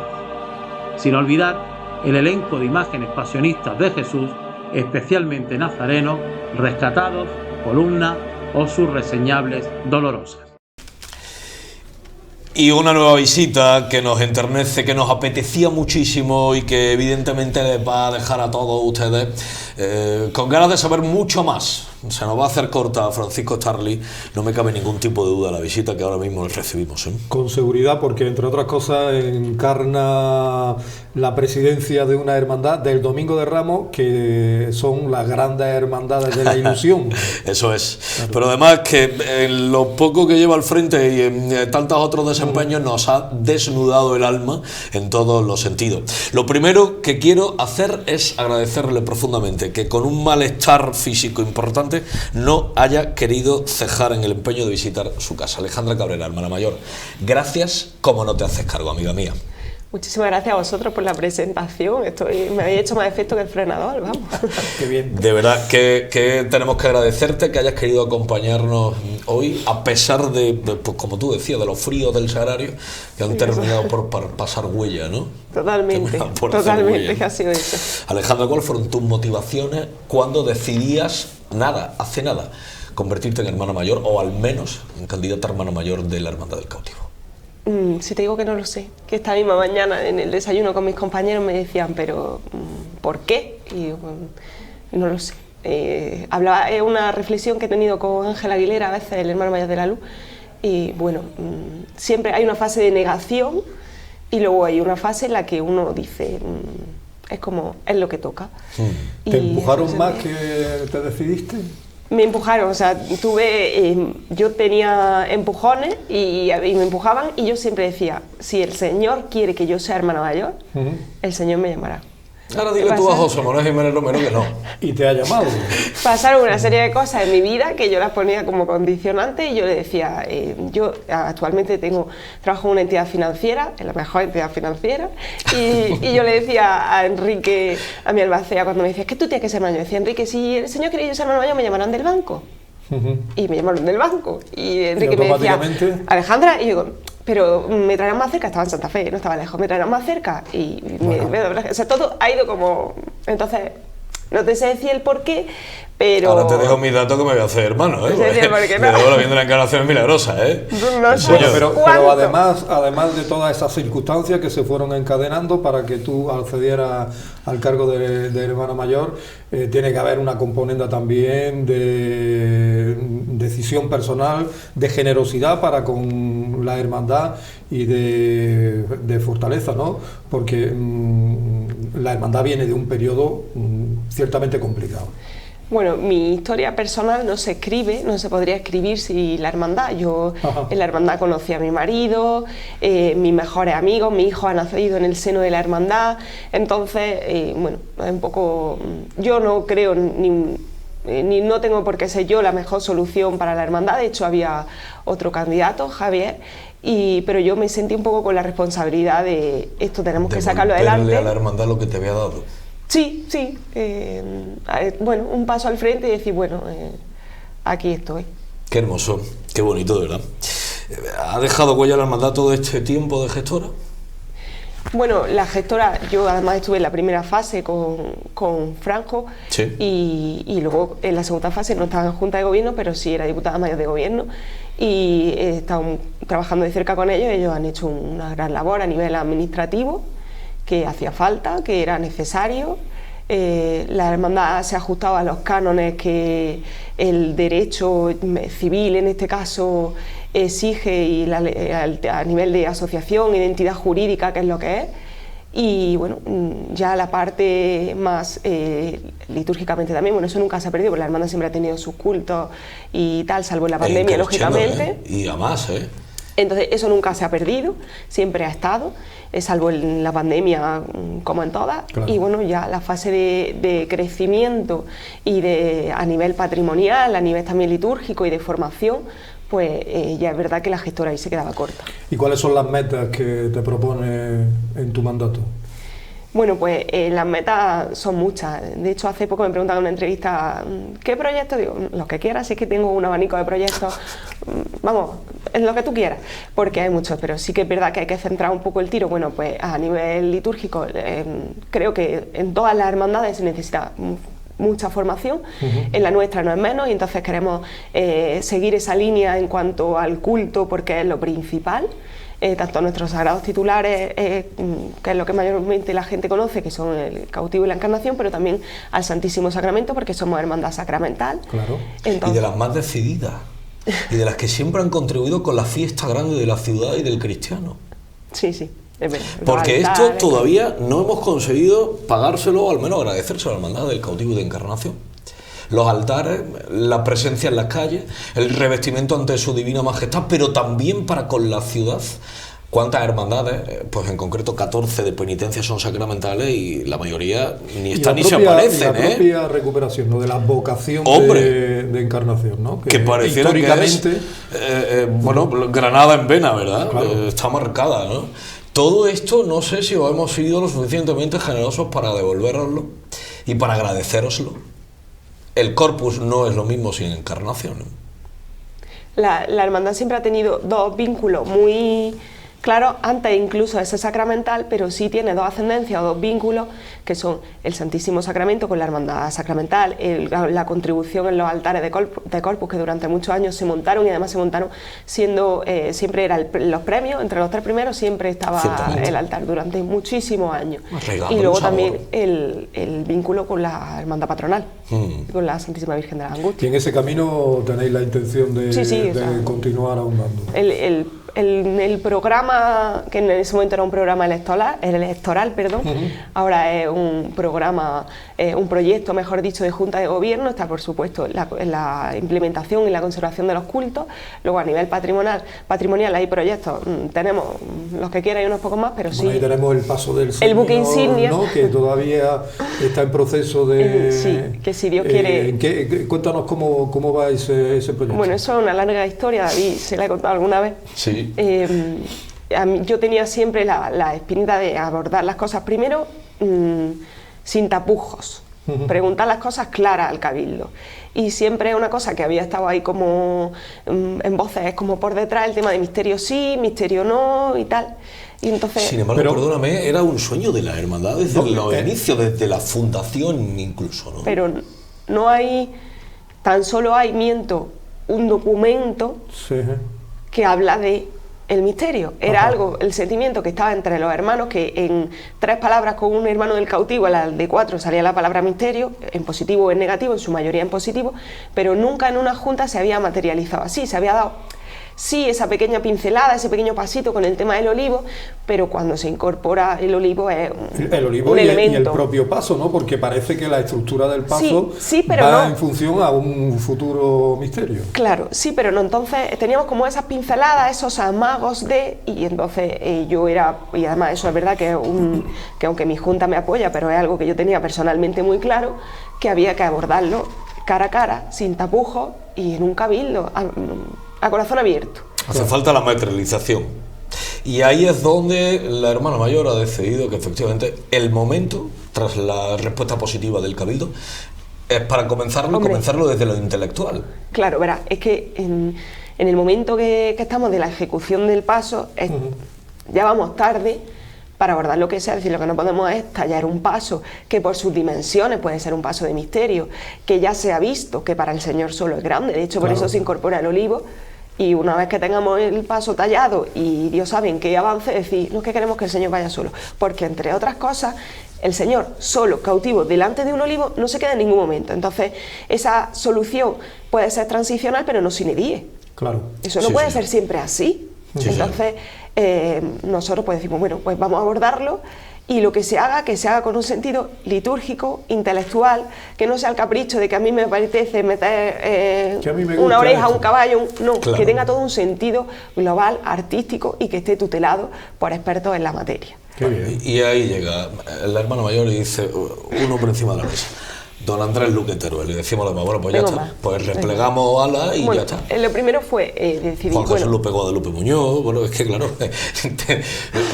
Sin olvidar el elenco de imágenes pasionistas de Jesús, especialmente nazarenos, rescatados, columnas o sus reseñables dolorosas. Y una nueva visita que nos enternece, que nos apetecía muchísimo y que evidentemente les va a dejar a todos ustedes con ganas de saber mucho más. Se nos va a hacer corta, Francisco Charly, no me cabe ningún tipo de duda la visita que ahora mismo les recibimos. Con seguridad, porque entre otras cosas encarna la presidencia de una hermandad del Domingo de Ramos, que son las grandes hermandades de la ilusión. Eso es. Claro. Pero además que en lo poco que lleva al frente y en tantos otros desempeños nos ha desnudado el alma en todos los sentidos. Lo primero que quiero hacer es agradecerle profundamente que con un malestar físico importante no haya querido cejar en el empeño de visitar su casa. Alejandra Cabrera, hermana mayor, gracias como no te haces cargo, amiga mía. Muchísimas gracias a vosotros por la presentación. Me habéis hecho más efecto que el frenador, vamos. Qué bien. De verdad que tenemos que agradecerte que hayas querido acompañarnos hoy, a pesar de pues, como tú decías, de los fríos del Sagrario, que han terminado por pasar huella, ¿no? Totalmente, totalmente, que ha sido eso. Alejandra, ¿cuáles fueron tus motivaciones cuando decidías, hace nada, convertirte en hermana mayor, o al menos en candidata a hermana mayor de la Hermandad del Cautivo? Si te digo que no lo sé, que esta misma mañana en el desayuno con mis compañeros me decían, pero ¿por qué? Y yo, no lo sé. Es una reflexión que he tenido con Ángel Aguilera, a veces el hermano mayor de la luz, y bueno, siempre hay una fase de negación y luego hay una fase en la que uno dice, es como, es lo que toca. ¿Te empujaron más que te decidiste? Me empujaron, o sea, yo tenía empujones y me empujaban, y yo siempre decía, si el Señor quiere que yo sea hermana mayor, el Señor me llamará. Ahora dile tú a José Manuel Jiménez Romero que no. Y te ha llamado. Pasaron una serie de cosas en mi vida que yo las ponía como condicionantes y yo le decía, yo actualmente trabajo en una entidad financiera, en la mejor entidad financiera, y yo le decía a Enrique, a mi albacea, cuando me decía, es que tú tienes que ser mayor, decía, Enrique, si el señor quiere yo ser mayor, me llamarán del banco. Y me llamaron del banco. Y Enrique me decía, Alejandra, y yo digo, pero me traerán más cerca, estaba en Santa Fe, no estaba lejos, me traerán más cerca. Y o sea, todo ha ido como... Entonces, no te sé decir el por qué, pero... Ahora te dejo mis datos que me voy a hacer hermano, ¿eh? No sé decir por qué, no. Me debo viendo la encarnación milagrosa, ¿eh? No sé. Bueno, pero además de todas esas circunstancias que se fueron encadenando para que tú accedieras al cargo de hermano mayor, tiene que haber una componente también de decisión personal, de generosidad para con la hermandad y de fortaleza, ¿no? Porque la hermandad viene de un periodo ciertamente complicado. Bueno, mi historia personal no se escribe, no se podría escribir sin la hermandad. Yo en la hermandad conocí a mi marido, mis mejores amigos, mi hijo ha nacido en el seno de la hermandad. Entonces, bueno, un poco, yo no creo ni no tengo por qué ser yo la mejor solución para la hermandad. De hecho, había otro candidato, Javier, pero yo me sentí un poco con la responsabilidad de esto, tenemos que sacarlo adelante. A la hermandad lo que te había dado. Sí, bueno, un paso al frente y decir, bueno, aquí estoy. Qué hermoso, qué bonito, de verdad. ¿Ha dejado huella la hermandad todo este tiempo de gestora? Bueno, la gestora, yo además estuve en la primera fase con Franjo, sí. y luego en la segunda fase no estaba en Junta de Gobierno, pero sí era diputada mayor de Gobierno y he estado trabajando de cerca con ellos han hecho una gran labor a nivel administrativo, que hacía falta, que era necesario. La hermandad se ha ajustado a los cánones que el derecho civil, en este caso, exige y a nivel de asociación, identidad jurídica, que es lo que es. Y bueno, ya la parte más litúrgicamente también, bueno, eso nunca se ha perdido, porque la hermandad siempre ha tenido sus cultos y tal, salvo en la pandemia, lógicamente. Y además, Entonces, eso nunca se ha perdido, siempre ha estado, salvo en la pandemia, como en todas. Claro. Y bueno, ya la fase de crecimiento y a nivel patrimonial, a nivel también litúrgico y de formación, pues ya es verdad que la gestora ahí se quedaba corta. ¿Y cuáles son las metas que te propones en tu mandato? Bueno, pues las metas son muchas. De hecho, hace poco me preguntaban en una entrevista, ¿qué proyectos? Digo, lo que quieras, es que tengo un abanico de proyectos, vamos, en lo que tú quieras, porque hay muchos, pero sí que es verdad que hay que centrar un poco el tiro. Bueno, pues a nivel litúrgico, creo que en todas las hermandades se necesita mucha formación, en la nuestra no es menos, y entonces queremos seguir esa línea en cuanto al culto, porque es lo principal. Tanto nuestros sagrados titulares, que es lo que mayormente la gente conoce, que son el cautivo y la encarnación, pero también al Santísimo Sacramento, porque somos hermandad sacramental. Claro. Entonces, y de las más decididas, y de las que siempre han contribuido con la fiesta grande de la ciudad y del cristiano. Sí, es verdad. Porque esto todavía no hemos conseguido pagárselo, o al menos agradecérselo a la hermandad del cautivo y de encarnación. Los altares, la presencia en las calles, el revestimiento ante su divina majestad, pero también para con la ciudad. ¿Cuántas hermandades? Pues en concreto 14 de penitencia son sacramentales y la mayoría ni están ni se aparecen. La propia recuperación, ¿no? De la vocación de encarnación, ¿no? Que pareciera históricamente, que es, bueno, Granada en vena, ¿verdad? Claro. Está marcada, ¿no? Todo esto no sé si hemos sido lo suficientemente generosos para devolveroslo y para agradecéroslo. El corpus no es lo mismo sin encarnación. La hermandad siempre ha tenido dos vínculos muy claros, antes incluso de ser sacramental, pero sí tiene dos ascendencias o dos vínculos, que son el Santísimo Sacramento con la hermandad sacramental, la contribución en los altares de corpus, que durante muchos años se montaron, y además se montaron siendo, siempre eran los premios, entre los tres primeros siempre estaba el altar durante muchísimos años. Y luego también el vínculo con la hermandad patronal, con la Santísima Virgen de la Angustia. Y en ese camino tenéis la intención de continuar ahondando. En el programa programa, que en ese momento era un programa electoral, ahora es un programa, un proyecto, mejor dicho, de Junta de Gobierno, está por supuesto la implementación y la conservación de los cultos. Luego a nivel patrimonial hay proyectos, tenemos los que quieran y unos pocos más, pero sí. Ahí tenemos el paso del Señor, el buque insignia, ¿no? Que todavía está en proceso de... sí, que si Dios quiere... Cuéntanos cómo va ese proyecto. Bueno, eso es una larga historia, David, se la he contado alguna vez. Sí. Yo tenía siempre la espinita de abordar las cosas primero sin tapujos, preguntar las cosas claras al cabildo. Y siempre es una cosa que había estado ahí como en voces, como por detrás, el tema de misterio sí, misterio no y tal. Y entonces, sin embargo, perdóname, era un sueño de la hermandad desde los inicios, desde la fundación incluso, ¿no? Pero no hay, tan solo hay, un documento que habla de el misterio. Era algo, el sentimiento que estaba entre los hermanos, que en 3 palabras con un hermano del cautivo, a la de 4 salía la palabra misterio, en positivo o en negativo, en su mayoría en positivo, pero nunca en una junta se había materializado así, se había dado sí esa pequeña pincelada, ese pequeño pasito con el tema del olivo, pero cuando se incorpora el olivo es un elemento. Y el propio paso, ¿no? Porque parece que la estructura del paso pero va en función a un futuro misterio. Claro, sí, pero no, entonces teníamos como esas pinceladas, esos amagos y entonces yo era, y además eso es verdad que aunque mi junta me apoya, pero es algo que yo tenía personalmente muy claro, que había que abordarlo cara a cara, sin tapujos y en un cabildo, a corazón abierto. Hace falta la materialización. Y ahí es donde la hermana mayor ha decidido que efectivamente el momento, tras la respuesta positiva del cabildo, es para comenzarlo desde lo intelectual. Claro, verás, es que en el momento que estamos de la ejecución del paso, ya vamos tarde para abordar lo que sea, es decir, lo que no podemos es tallar un paso que por sus dimensiones puede ser un paso de misterio, que ya se ha visto que para el Señor solo es grande, de hecho por eso se incorpora el olivo. Y una vez que tengamos el paso tallado y Dios sabe en qué avance, decir, no es que queremos que el Señor vaya solo, porque entre otras cosas, el Señor solo, cautivo, delante de un olivo, no se queda en ningún momento. Entonces, esa solución puede ser transicional, pero no sine die. Claro. Eso no puede ser siempre así. Entonces, nosotros pues decimos, bueno, pues vamos a abordarlo, y lo que se haga con un sentido litúrgico, intelectual, que no sea el capricho de que a mí me apetece meter una oreja a un caballo, que tenga todo un sentido global, artístico y que esté tutelado por expertos en la materia. Qué bien. Y ahí llega la hermana mayor y dice, uno por encima de la mesa. Don Andrés Luque Teruel, y decimos lo más, bueno, pues ya está, pues replegamos alas y ya está. Lo primero fue decidir... Juan Jesús Lupe Guadalupe Muñoz, bueno, es que claro,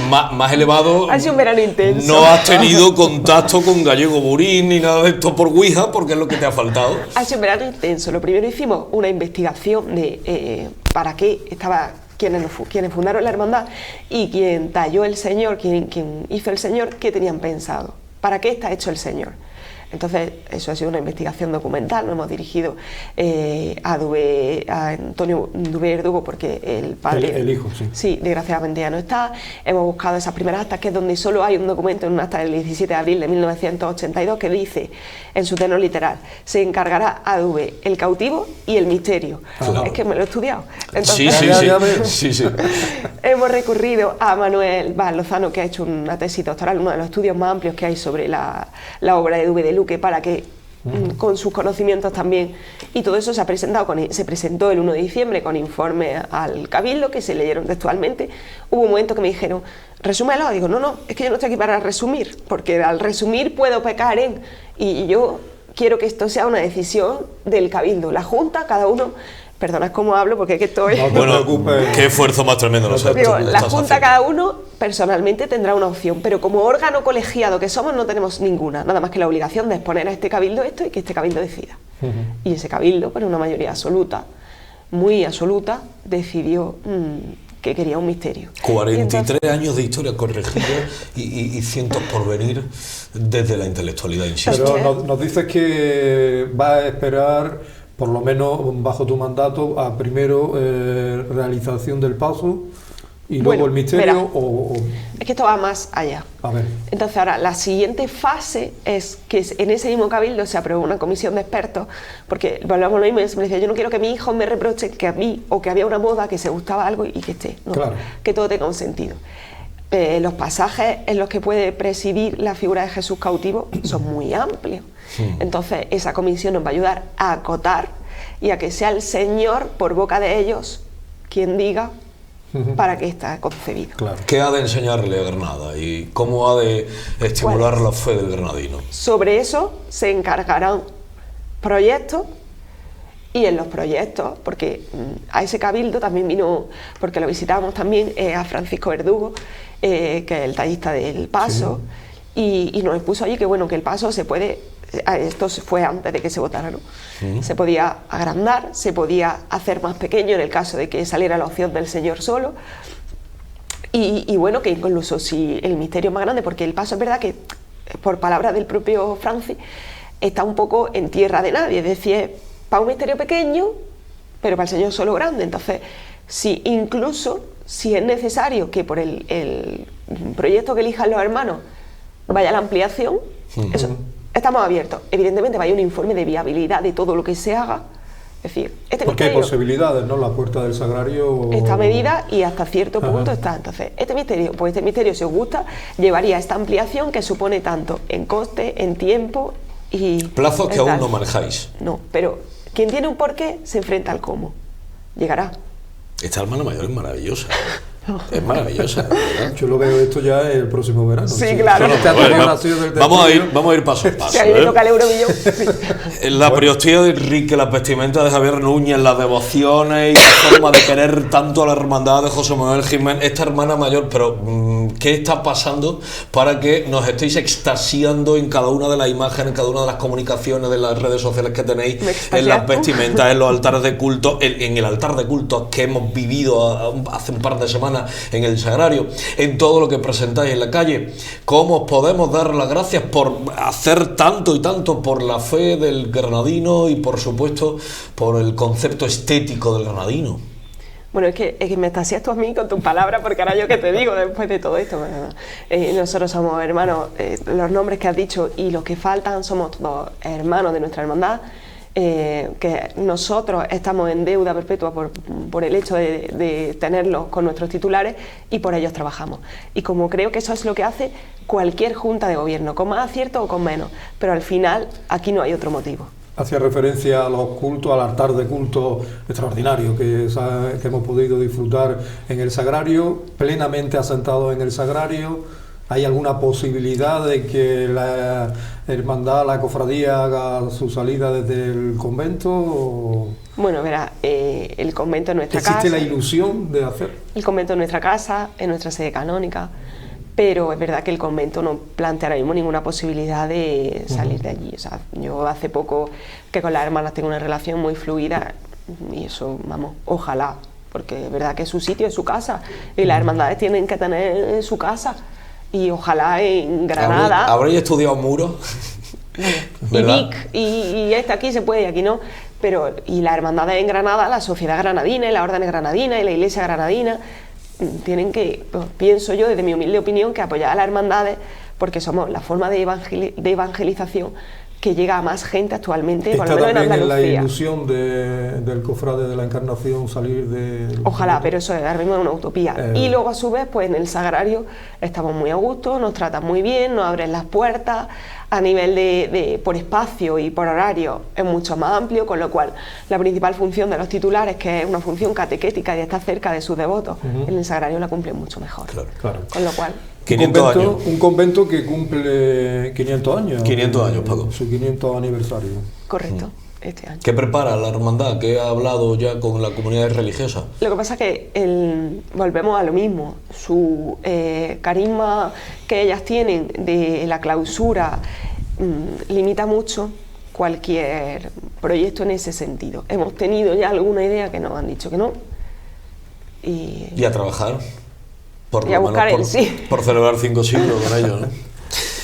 más elevado... Ha sido un verano intenso. No has tenido contacto con Gallego Burín ni nada de esto por Ouija, porque es lo que te ha faltado. Ha sido un verano intenso. Lo primero hicimos una investigación de para qué estaba... Quienes fundaron la hermandad y quien talló el Señor, quien hizo el Señor, qué tenían pensado, para qué está hecho el Señor. Entonces, eso ha sido una investigación documental, nos hemos dirigido a Antonio Dubé Verdugo, porque el padre... El hijo, sí. Sí, desgraciadamente ya no está. Hemos buscado esas primeras actas, que es donde solo hay un documento, en un acta del 17 de abril de 1982, que dice, en su tenor literal, se encargará a Dubé el cautivo y el misterio. Claro. Es que me lo he estudiado. Entonces, sí. Hemos recurrido a Manuel Vaz Lozano, que ha hecho una tesis doctoral, uno de los estudios más amplios que hay sobre la obra de Dubé de Luque, para que con sus conocimientos también, y todo eso se presentó el 1 de diciembre con informe al Cabildo, que se leyeron textualmente. Hubo un momento que me dijeron, resúmelo. Digo, no, es que yo no estoy aquí para resumir, porque al resumir puedo pecar y yo quiero que esto sea una decisión del Cabildo, la Junta, cada uno. Perdonad cómo hablo, porque es que estoy... No te preocupes. Qué esfuerzo más tremendo la Junta, cada uno personalmente tendrá una opción, pero como órgano colegiado que somos no tenemos ninguna, nada más que la obligación de exponer a este Cabildo esto y que este Cabildo decida. Y ese Cabildo, por una mayoría absoluta, muy absoluta, decidió que quería un misterio. 43 años de historia corregida y cientos por venir desde la intelectualidad, insisto. Pero nos dices que va a esperar... por lo menos bajo tu mandato, a primero realización del paso Y luego el misterio es que esto va más allá. A ver. Entonces ahora la siguiente fase es que en ese mismo cabildo se aprobó una comisión de expertos, porque volvamos lo mismo, me decía, yo no quiero que mi hijo me reproche que a mí, o que había una moda, que se gustaba algo y que esté, ¿no? Claro. Que todo tenga un sentido. Los pasajes en los que puede presidir la figura de Jesús cautivo son muy amplios. Entonces esa comisión nos va a ayudar a acotar y a que sea el Señor, por boca de ellos, quien diga para qué está concebido. Claro. ¿Qué ha de enseñarle a Granada y cómo ha de estimular la fe del granadino? Sobre eso se encargarán proyectos, y en los proyectos, porque a ese cabildo también vino, porque lo visitamos también a Francisco Verdugo, que es el tallista del Paso, y nos expuso allí que bueno, que el Paso se puede, esto fue antes de que se votara, ¿no? Se podía agrandar, se podía hacer más pequeño en el caso de que saliera la opción del Señor solo, y bueno, que incluso si el misterio es más grande, porque el Paso es verdad que, por palabras del propio Francis, está un poco en tierra de nadie, es decir, para un misterio pequeño, pero para el Señor solo grande. Entonces, incluso si es necesario que por el proyecto que elijan los hermanos vaya la ampliación, eso, estamos abiertos. Evidentemente vaya un informe de viabilidad de todo lo que se haga. Es decir, porque hay posibilidades, ¿no? La puerta del sagrario está medida y hasta cierto punto está. Entonces, este misterio, si os gusta, llevaría esta ampliación que supone tanto en coste, en tiempo y... Plazos que aún no manejáis. No, pero quien tiene un porqué se enfrenta al cómo. Llegará. Esta hermana mayor es maravillosa. Es maravillosa, ¿verdad? Yo lo veo esto ya el próximo verano. Sí, claro. Vamos a ir paso a paso. Que ahí me toca el euromillón. La priostía de Enrique, la vestimenta de Javier Núñez, las devociones y la forma de querer tanto a la hermandad de José Manuel Jiménez, esta hermana mayor, pero ¿qué está pasando para que nos estéis extasiando en cada una de las imágenes, en cada una de las comunicaciones de las redes sociales que tenéis, en las vestimentas, en los altares de culto, en el altar de culto que hemos vivido hace un par de semanas en el Sagrario, en todo lo que presentáis en la calle? ¿Cómo os podemos dar las gracias por hacer tanto y tanto por la fe del granadino y por supuesto por el concepto estético del granadino? Bueno, es que me extasías tú a mí con tus palabras, porque ahora yo qué te digo después de todo esto. Nosotros somos hermanos, los nombres que has dicho y los que faltan somos todos hermanos de nuestra hermandad. Que nosotros estamos en deuda perpetua por el hecho de tenerlos con nuestros titulares y por ellos trabajamos. Y como creo que eso es lo que hace cualquier junta de gobierno, con más acierto o con menos, pero al final aquí no hay otro motivo. Hacía referencia a los cultos, al altar de culto extraordinario que hemos podido disfrutar en el Sagrario, plenamente asentados en el Sagrario. ¿Hay alguna posibilidad de que la hermandad, la cofradía, haga su salida desde el convento? ¿O? Bueno, verá, el convento es nuestra casa. ¿Existe la ilusión de hacer? El convento es nuestra casa, es nuestra sede canónica, pero es verdad que el convento no plantea ahora mismo ninguna posibilidad de salir de allí. O sea, yo hace poco que con las hermanas tengo una relación muy fluida y eso, vamos, ojalá, porque es verdad que su sitio es su casa y las hermandades tienen que tener su casa. Y ojalá en Granada... ¿Habréis estudiado muros? Y Vic, y aquí se puede y aquí no, pero y las hermandades en Granada, la sociedad granadina y la orden granadina y la iglesia granadina tienen que, pues, pienso yo desde mi humilde opinión, que apoyar a las hermandades, porque somos la forma de evangelización que llega a más gente actualmente, por lo menos en Andalucía. ¿Está también la ilusión del cofrade de la Encarnación salir de...? Ojalá, pero eso es ahora mismo una utopía. Y luego a su vez, pues en el Sagrario estamos muy a gusto, nos tratan muy bien, nos abren las puertas, a nivel por espacio y por horario es mucho más amplio, con lo cual la principal función de los titulares, que es una función catequética y de estar cerca de sus devotos, en el Sagrario la cumplen mucho mejor. Claro. Con lo cual... 500 años. Un convento que cumple 500 años. 500 años, Paco. Su 500 aniversario. Correcto, este año. ¿Qué prepara la hermandad? ¿Qué ha hablado ya con la comunidad religiosa? Lo que pasa es que volvemos a lo mismo. Su carisma que ellas tienen de la clausura limita mucho cualquier proyecto en ese sentido. Hemos tenido ya alguna idea que nos han dicho que no. Y a trabajar. Y a buscar el sí. Por celebrar 5 siglos con ellos, ¿no?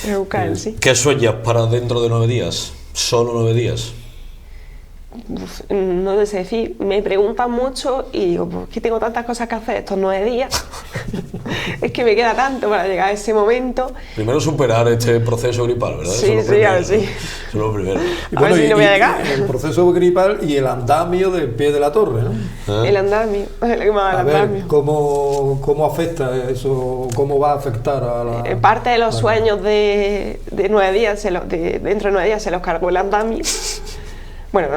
Y a buscar el sí. ¿Qué sueñas para dentro de 9 días? ¿Solo 9 días? no sé decir, me preguntan mucho y digo, pues que tengo tantas cosas que hacer estos 9 días, es que me queda tanto para llegar a ese momento. Primero superar este proceso gripal, ¿verdad? Sí, sí, a ver, sí. Eso es lo primero. A ver si no voy a llegar. El proceso gripal y el andamio del pie de la torre, ¿no? El andamio, el andamio. ¿Cómo afecta eso? ¿Cómo va a afectar a la...? Parte de los sueños de 9 días, dentro de 9 días se los cargó el andamio. Bueno,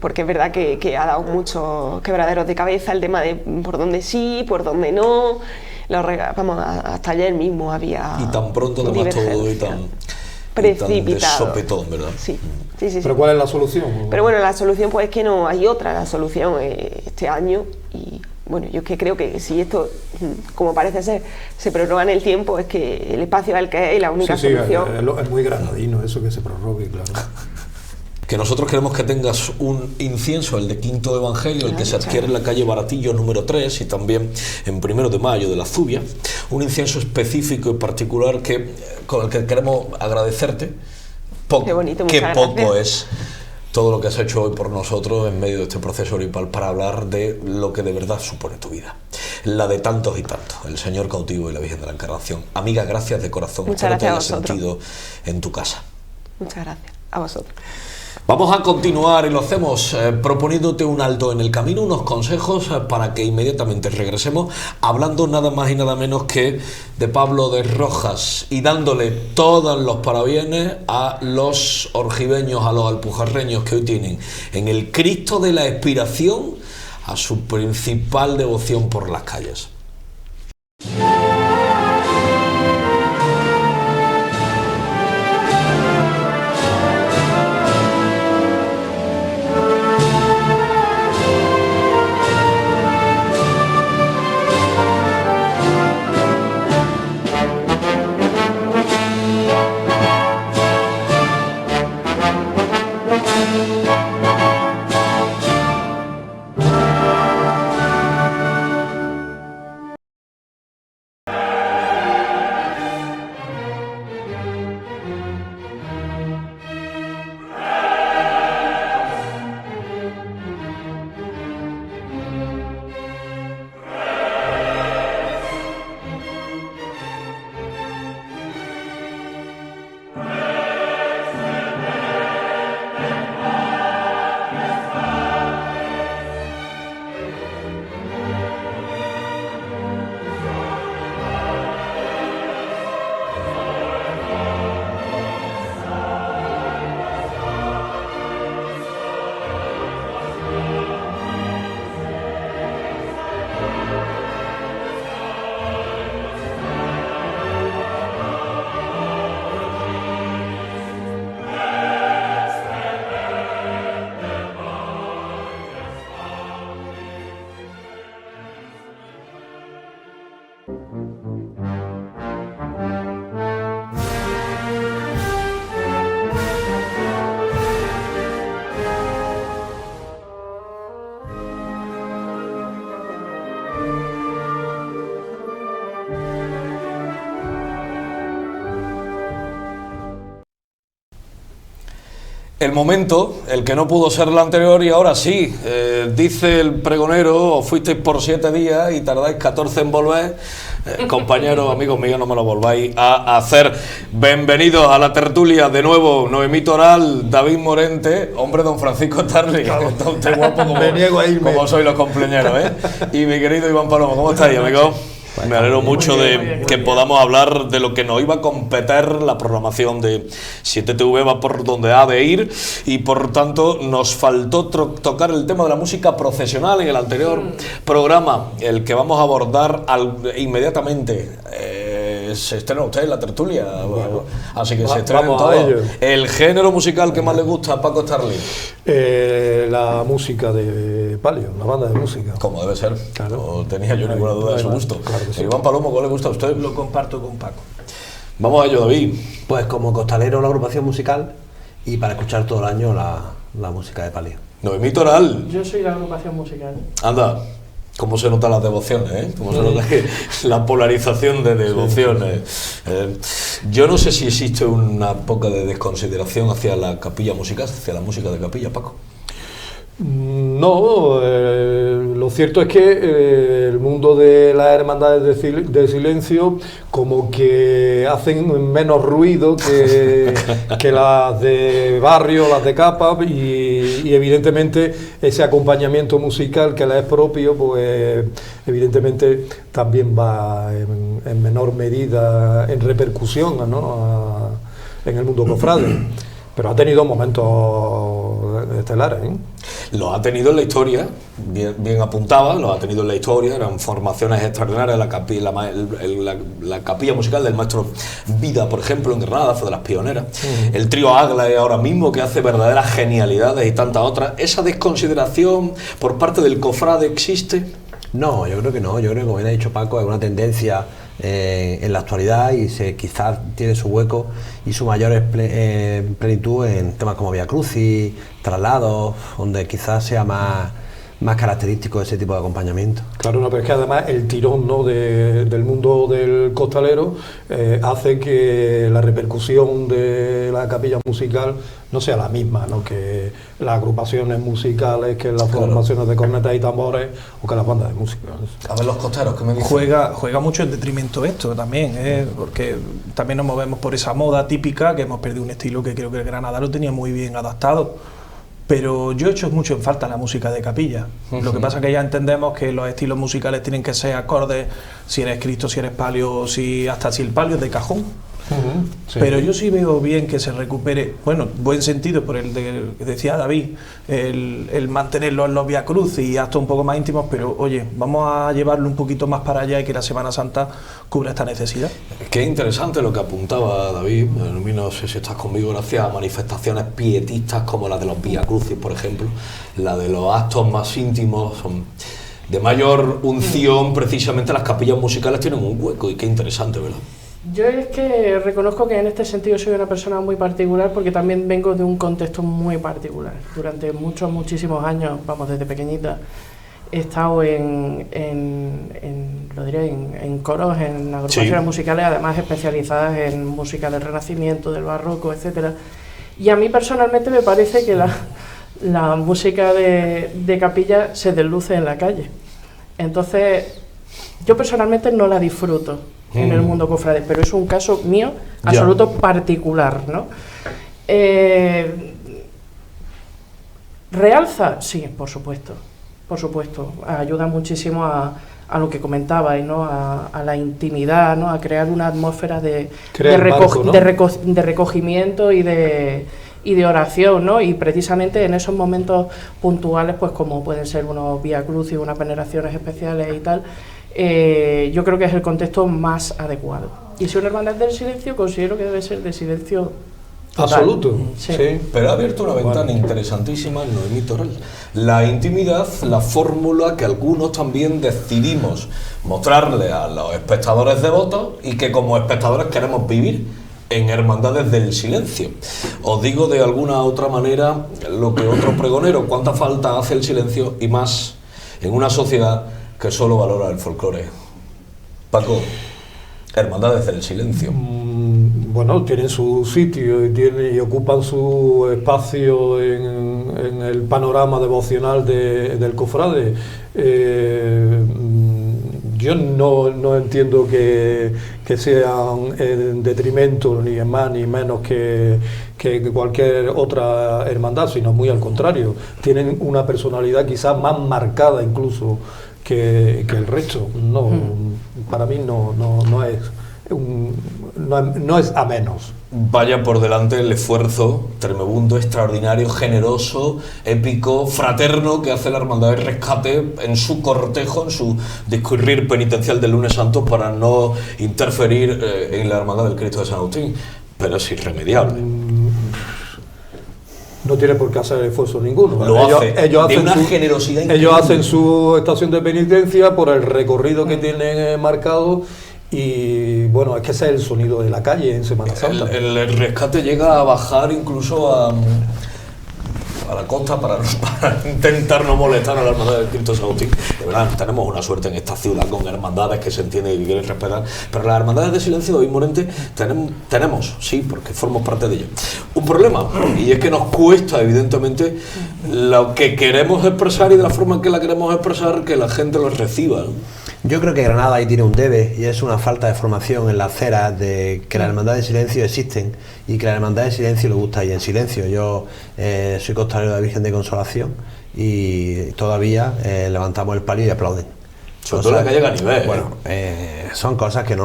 porque es verdad que ha dado muchos quebraderos de cabeza el tema de por dónde sí, por dónde no. Hasta ayer mismo había. Y tan pronto además todo y tan precipitado. De sopetón, ¿verdad? Sí. ¿Pero cuál es la solución? Pero bueno, la solución pues es que no hay otra. La solución es este año y bueno, yo es que creo que si esto, como parece ser, se prorroga en el tiempo, es que el espacio es el que es y la única solución. Es muy granadino eso que se prorrogue, claro. Que nosotros queremos que tengas un incienso, el de Quinto Evangelio, el que se adquiere en la calle Baratillo número 3 y también en 1 de Mayo de la Zubia, un incienso específico y particular con el que queremos agradecerte Qué bonito, qué poco gracias. es todo lo que has hecho hoy por nosotros en medio de este proceso gripal para hablar de lo que de verdad supone tu vida, la de tantos y tantos, el Señor cautivo y la Virgen de la Encarnación. Amiga, gracias de corazón. Muchas Espero gracias te a haya vosotros. sentido en tu casa. Muchas gracias a vosotros. Vamos a continuar y lo hacemos proponiéndote un alto en el camino, unos consejos para que inmediatamente regresemos hablando nada más y nada menos que de Pablo de Rojas y dándole todos los parabienes a los orgiveños, a los alpujarreños que hoy tienen en el Cristo de la Expiración a su principal devoción por las calles. El momento, el que no pudo ser el anterior y ahora sí, dice el pregonero, os fuisteis por 7 días y tardáis 14 en volver, compañeros, amigos míos, no me lo volváis a hacer. Bienvenidos a la tertulia de nuevo, Noemí Toral, David Morente, hombre, don Francisco Tarly, está usted guapo como sois los compañeros, y mi querido Iván Palomo, ¿cómo estáis, amigos? Me alegro mucho de que podamos hablar de lo que nos iba a competir. La programación de 7TV va por donde ha de ir y por tanto nos faltó tocar el tema de la música profesional en el anterior programa, el que vamos a abordar inmediatamente. Se estrena usted en la tertulia, bueno, así que se estrena todo. El género musical que más le gusta a Paco Tarly. La música de Palio, la banda de música. Como debe ser, claro. No tenía yo ninguna duda de su gusto. Claro sí. Iván Palomo, ¿cuál le gusta a usted? Lo comparto con Paco. Vamos a ello, David. Pues como costalero la agrupación musical y para escuchar todo el año la música de Palio. Noemí Toral. Yo soy la agrupación musical. Anda. Cómo se notan las devociones, cómo se nota la polarización de devociones. Yo no sé si existe una poca de desconsideración hacia la capilla musical, hacia la música de capilla, Paco. No, lo cierto es que el mundo de las hermandades de silencio como que hacen menos ruido que las de barrio, las de capa, y evidentemente ese acompañamiento musical que les es propio, pues evidentemente también va en menor medida en repercusión, ¿no?, en el mundo cofrade. Pero ha tenido momentos estelares, ¿eh? Lo ha tenido en la historia, bien apuntaba, lo ha tenido en la historia, eran formaciones extraordinarias, la capilla musical del maestro Vida, por ejemplo, en Granada, fue de las pioneras, el trío Águila ahora mismo, que hace verdaderas genialidades y tantas otras. ¿Esa desconsideración por parte del cofrade existe? No, yo creo que no, yo creo que, como bien ha dicho Paco, es una tendencia en la actualidad y quizás tiene su hueco y su mayor plenitud en temas como Vía Crucis, traslados, donde quizás sea más característico ese tipo de acompañamiento. Claro, no, pero es que además el tirón, ¿no?, del mundo del costalero hace que la repercusión de la capilla musical no sea la misma, ¿no?, que las agrupaciones musicales, que las formaciones de cornetas y tambores o que las bandas de música. A ver los costeros, ¿qué me dicen? Juega mucho en detrimento esto también, porque también nos movemos por esa moda típica, que hemos perdido un estilo que creo que el Granada lo tenía muy bien adaptado. Pero yo echo mucho en falta la música de capilla. Lo que pasa es que ya entendemos que los estilos musicales tienen que ser acordes, si eres Cristo, si eres palio, hasta si el palio es de cajón. Sí. Pero yo sí veo bien que se recupere, bueno, buen sentido por el que decía David, el mantenerlo en los Vía Cruz y actos un poco más íntimos, pero oye, vamos a llevarlo un poquito más para allá y que la Semana Santa cubra esta necesidad. Qué interesante lo que apuntaba David, no sé si estás conmigo, gracias a manifestaciones pietistas como la de los Vía Crucis, por ejemplo, la de los actos más íntimos, son de mayor unción. Precisamente las capillas musicales tienen un hueco, y qué interesante, ¿verdad? Yo es que reconozco que en este sentido soy una persona muy particular, porque también vengo de un contexto muy particular. Durante muchísimos años, vamos, desde pequeñita, he estado en coros, en agrupaciones musicales, además especializadas en música del Renacimiento, del Barroco, etcétera. Y a mí personalmente me parece que la música de capilla se desluce en la calle. Entonces, yo personalmente no la disfruto en el mundo cofrade, pero es un caso mío absoluto particular, ¿no? ¿Realza? Sí, por supuesto, ayuda muchísimo a lo que comentabais, ¿no?, a la intimidad, ¿no?, a crear una atmósfera de recogimiento y de oración, ¿no? Y precisamente en esos momentos puntuales, pues como pueden ser unos Vía Crucis, unas veneraciones especiales y tal, yo creo que es el contexto más adecuado. Y si una hermandad del silencio, considero que debe ser de silencio total. Absoluto. Sí. Pero ha abierto una ventana interesantísima en Noemí Torrell. La intimidad, la fórmula que algunos también decidimos mostrarle a los espectadores devotos y que como espectadores queremos vivir en hermandades del silencio. Os digo de alguna otra manera lo que otro pregonero: cuánta falta hace el silencio, y más en una sociedad que solo valora el folclore. Paco, hermandades del silencio. Bueno, tienen su sitio y ocupan su espacio en el panorama devocional del cofrade. Yo no entiendo que sean en detrimento, ni en más ni menos que cualquier otra hermandad, sino muy al contrario. Tienen una personalidad quizás más marcada incluso que el resto. No, para mí no es a menos. Vaya por delante el esfuerzo tremebundo, extraordinario, generoso, épico, fraterno que hace la Hermandad del Rescate en su cortejo, en su discurrir penitencial del Lunes Santo, para no interferir en la Hermandad del Cristo de San Agustín, pero es irremediable. No tiene por qué hacer esfuerzo ninguno. Ellos hacen una generosidad increíble. Ellos hacen su estación de penitencia por el recorrido que tienen marcado. Y bueno, es que ese es el sonido de la calle en Semana Santa. El rescate llega a bajar incluso a a la costa para intentar no molestar a la hermandad del Cristo San Agustín. De verdad, tenemos una suerte en esta ciudad con hermandades que se entienden y que quieren respetar, pero las hermandades de silencio, David Morente, tenemos, sí, porque formamos parte de ellas, un problema, y es que nos cuesta, evidentemente, lo que queremos expresar y de la forma en que la queremos expresar, que la gente lo reciba, ¿no? Yo creo que Granada ahí tiene un debe, y es una falta de formación en las ceras de que las hermandades de silencio existen y que las hermandades de silencio les gusta ir en silencio. Yo soy costalero de la Virgen de Consolación y todavía levantamos el palio y aplauden. Sobre todo la calle Ganivet. Bueno, son cosas que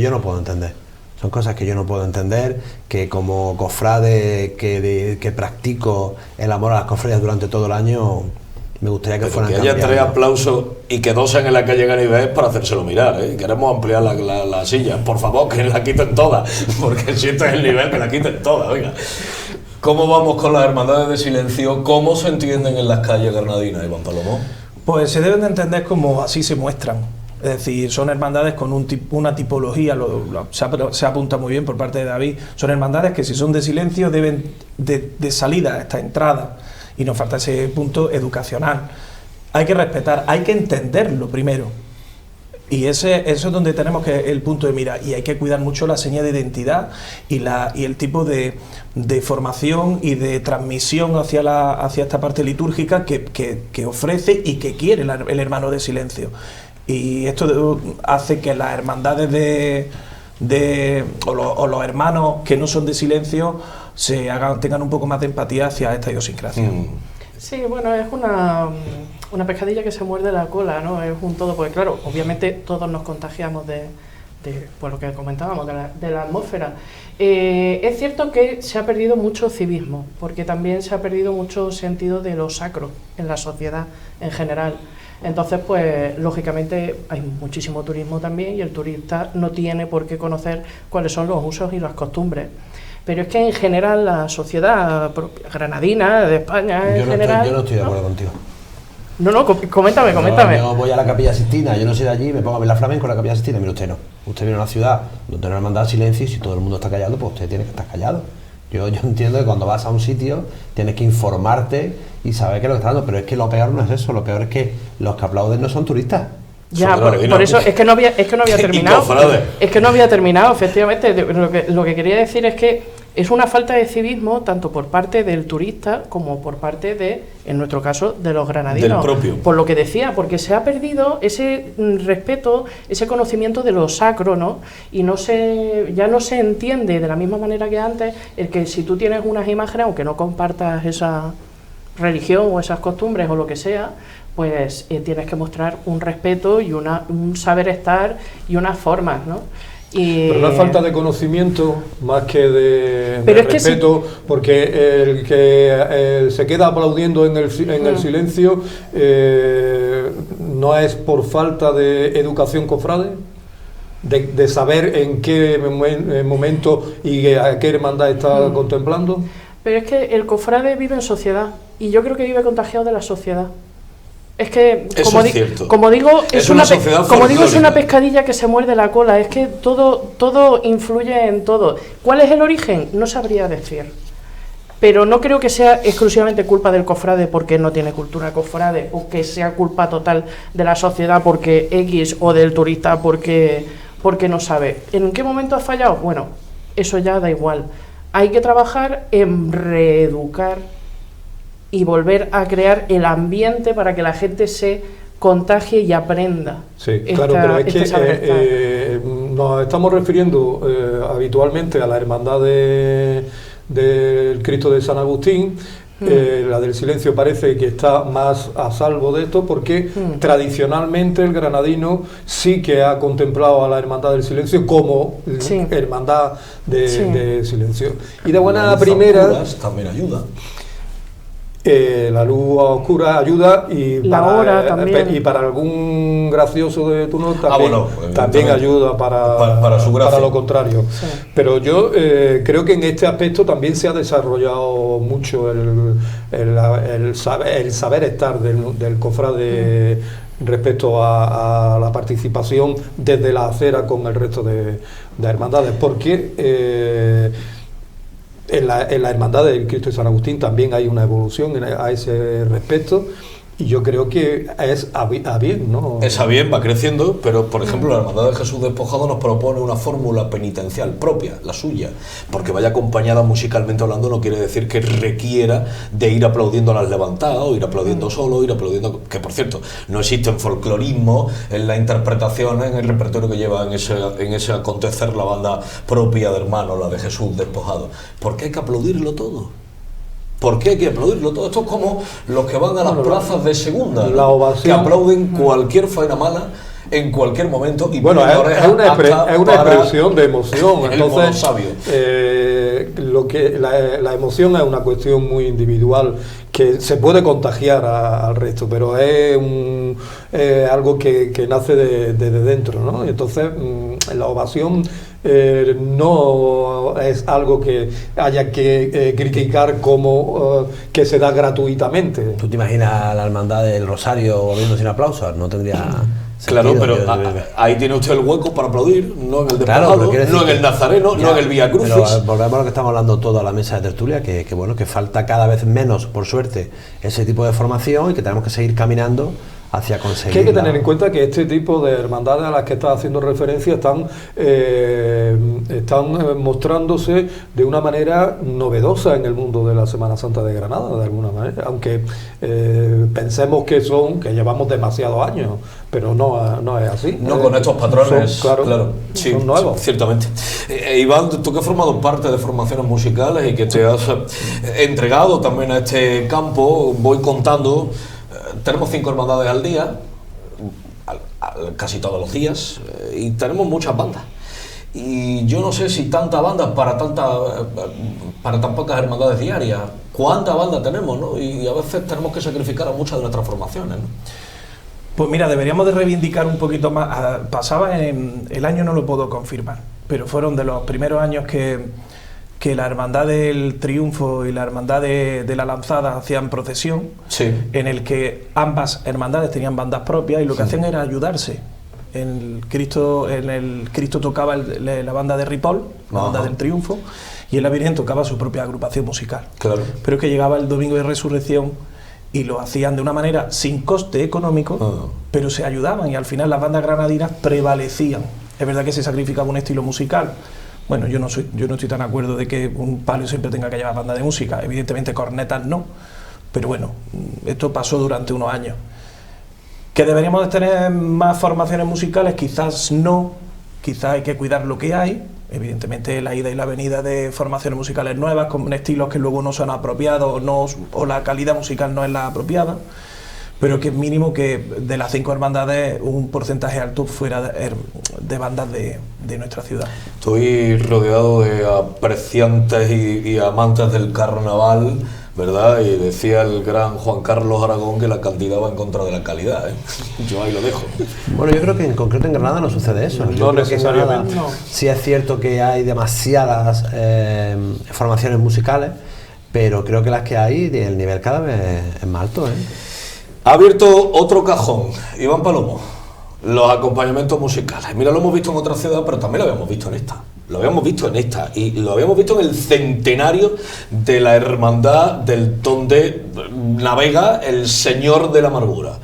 yo no puedo entender. Son cosas que yo no puedo entender, que como cofrade que practico el amor a las cofradías durante todo el año, me gustaría que fueran que haya 3 aplausos y que 2 sean en la calle Ganivet para hacérselo mirar, ¿eh? Queremos ampliar la silla. Por favor, que la quiten todas, porque si este es el nivel, que la quiten todas, oiga. ¿Cómo vamos con las hermandades de silencio? ¿Cómo se entienden en las calles granadinas, Iván Palomó? Pues se deben de entender como así se muestran. Es decir, son hermandades con una tipología, se apunta muy bien por parte de David, son hermandades que si son de silencio deben de salida a esta entrada. Y nos falta ese punto educacional. Hay que respetar, hay que entenderlo primero. Y eso es donde tenemos el punto de mira. Y hay que cuidar mucho la seña de identidad y el tipo de formación y de transmisión hacia esta parte litúrgica que ofrece y que quiere el hermano de silencio. Y esto hace que las hermandades o los hermanos que no son de silencio tengan un poco más de empatía hacia esta idiosincrasia. Sí, bueno, es una pescadilla que se muerde la cola, ¿no? Es un todo, porque claro, obviamente todos nos contagiamos de pues lo que comentábamos, de la atmósfera. Es cierto que se ha perdido mucho civismo, porque también se ha perdido mucho sentido de lo sacro en la sociedad en general. Entonces, pues, lógicamente hay muchísimo turismo también y el turista no tiene por qué conocer cuáles son los usos y las costumbres. Pero es que en general la sociedad granadina, de España en general... Yo no estoy de acuerdo contigo. No, coméntame. Yo voy a la Capilla Sixtina, yo no soy de allí, me pongo a ver la flamenco en la Capilla Sixtina, mire usted no. Usted viene a una ciudad donde no le mandan silencio y si todo el mundo está callado, pues usted tiene que estar callado. Yo entiendo que cuando vas a un sitio tienes que informarte y saber qué es lo que está dando, pero es que lo peor no es eso, lo peor es que los que aplauden no son turistas. Ya, por eso es que no había terminado. Es que no había terminado, efectivamente. Lo que quería decir es que es una falta de civismo tanto por parte del turista como por parte de, en nuestro caso, de los granadinos. Del propio. Por lo que decía, porque se ha perdido ese respeto, ese conocimiento de lo sacro, ¿no? Y ya no se entiende de la misma manera que antes el que si tú tienes unas imágenes, aunque no compartas esa religión o esas costumbres o lo que sea, pues tienes que mostrar un respeto y un saber estar y unas formas, ¿no? Pero no es falta de conocimiento más que de respeto, porque el que se queda aplaudiendo en el silencio no es por falta de educación cofrade, de saber en qué momento y a qué hermandad está contemplando. Pero es que el cofrade vive en sociedad y yo creo que vive contagiado de la sociedad. Es que, como digo, es una pescadilla que se muerde la cola. Es que todo influye en todo. ¿Cuál es el origen? No sabría decir. Pero no creo que sea exclusivamente culpa del cofrade porque no tiene cultura cofrade, o que sea culpa total de la sociedad porque X, o del turista porque no sabe. ¿En qué momento ha fallado? Bueno, eso ya da igual. Hay que trabajar en reeducar y volver a crear el ambiente para que la gente se contagie y aprenda. Sí, claro, pero es que nos estamos refiriendo habitualmente a la hermandad del Cristo de San Agustín. La del silencio parece que está más a salvo de esto porque tradicionalmente el granadino sí que ha contemplado a la hermandad del silencio como hermandad de silencio. Y de buena primera también ayuda. La luz oscura ayuda y para algún gracioso de turno también ayuda para lo contrario. Sí. Pero yo creo que en este aspecto también se ha desarrollado mucho el saber estar del cofrade respecto a la participación desde la acera con el resto de hermandades, porque En la Hermandad del Cristo de San Agustín también hay una evolución a ese respecto. Y yo creo que es a bien, ¿no? Es a bien, va creciendo, pero por ejemplo la Hermandad de Jesús Despojado nos propone una fórmula penitencial propia, la suya, porque vaya acompañada musicalmente hablando no quiere decir que requiera de ir aplaudiendo a las levantadas, o ir aplaudiendo solo, ir aplaudiendo, que por cierto, no existe folclorismo en la interpretación, en el repertorio que lleva en ese acontecer la banda propia de Hermanos, la de Jesús Despojado. ¿Por qué hay que aplaudirlo todo? ¿Por qué hay que aplaudirlo todo? Esto es como los que van a las plazas de segunda, la ovación, que aplauden cualquier faena mala en cualquier momento. Y bueno, es una expresión de emoción. Entonces, la emoción es una cuestión muy individual que se puede contagiar al resto, pero es algo que nace desde dentro, ¿no? Entonces, la ovación no es algo que haya que criticar como que se da gratuitamente. ¿Tú te imaginas la Hermandad del Rosario volviendo sin aplausos? No tendría... Claro, pero ahí tiene usted el hueco para aplaudir, no en el Despojado, no en el Nazareno, no en el Vía Crucis. Pero volvemos a lo que estamos hablando todo a la mesa de tertulia, que bueno, que falta cada vez menos, por suerte, ese tipo de formación y que tenemos que seguir caminando hacia conseguir. Que hay que tener en cuenta que este tipo de hermandades a las que estás haciendo referencia están mostrándose de una manera novedosa en el mundo de la Semana Santa de Granada, de alguna manera, aunque pensemos que llevamos demasiados años, pero no es así. No con estos patrones, claro, sí, son nuevos. Ciertamente. Iván, tú que has formado parte de formaciones musicales y que te has entregado también a este campo, voy contando. Tenemos 5 hermandades al día, casi todos los días, y tenemos muchas bandas. Y yo no sé si tanta banda para tan pocas hermandades diarias. ¿Cuánta banda tenemos, no? Y a veces tenemos que sacrificar a muchas de nuestras formaciones, ¿no? Pues mira, deberíamos de reivindicar un poquito más. Pasaba el año, no lo puedo confirmar, pero fueron de los primeros años que la Hermandad del Triunfo y la Hermandad de la Lanzada hacían procesión, sí, en el que ambas hermandades tenían bandas propias y lo que hacían era ayudarse. En el Cristo tocaba la banda de Ripoll, la banda del Triunfo, y en la Virgen tocaba su propia agrupación musical. Claro. Pero es que llegaba el Domingo de Resurrección y lo hacían de una manera sin coste económico, pero se ayudaban y al final las bandas granadinas prevalecían. Es verdad que se sacrificaba un estilo musical. Bueno, yo no estoy tan de acuerdo de que un palio siempre tenga que llevar banda de música, evidentemente cornetas no, pero bueno, esto pasó durante unos años. ¿Que deberíamos de tener más formaciones musicales? Quizás no, quizás hay que cuidar lo que hay, evidentemente la ida y la venida de formaciones musicales nuevas con estilos que luego no son apropiados o la calidad musical no es la apropiada, pero que es mínimo que de las 5 hermandades un porcentaje alto fuera de bandas de nuestra ciudad. Estoy rodeado de apreciantes y amantes del carnaval, ¿verdad? Y decía el gran Juan Carlos Aragón que la cantidad va en contra de la calidad, ¿eh? Yo ahí lo dejo. Bueno, yo creo que en concreto en Granada no sucede eso. No necesariamente. Sí es cierto que hay demasiadas formaciones musicales, pero creo que las que hay, el nivel cada vez es más alto, ¿eh? Ha abierto otro cajón, Iván Palomo, los acompañamientos musicales. Mira, lo hemos visto en otra ciudad, pero también lo habíamos visto en esta. Lo habíamos visto en esta y lo habíamos visto en el centenario de la Hermandad del donde navega el Señor de la Amargura.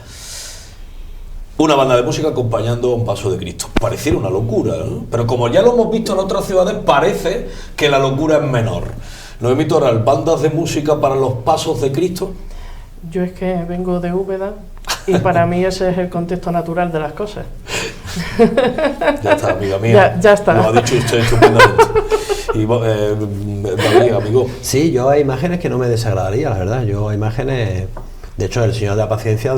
Una banda de música acompañando a un paso de Cristo. Pareciera una locura, ¿no? Pero como ya lo hemos visto en otras ciudades, parece que la locura es menor. Noemí Toral, bandas de música para los pasos de Cristo. Yo es que vengo de Úbeda y para mí ese es el contexto natural de las cosas. Ya está, amiga mía. Ya está. Lo ha dicho usted estupendamente. Y David, amigo. Sí, yo hay imágenes que no me desagradaría, la verdad. Yo hay imágenes... De hecho, el Señor de la Paciencia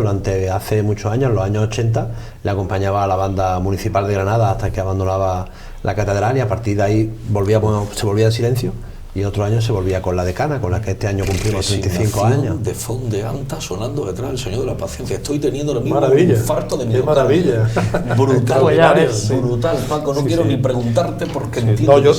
hace muchos años, en los años 80, le acompañaba a la banda municipal de Granada hasta que abandonaba la catedral y a partir de ahí se volvía en silencio. Y otro año se volvía con la decana, con la que este año cumplimos 35 años. De fondo de anta sonando detrás del Señor de la Paciencia. Estoy teniendo ahora mismo un infarto de miocardio. Qué maravilla. Brutal, Paco. No quiero ni preguntarte porque entiendo. No, yo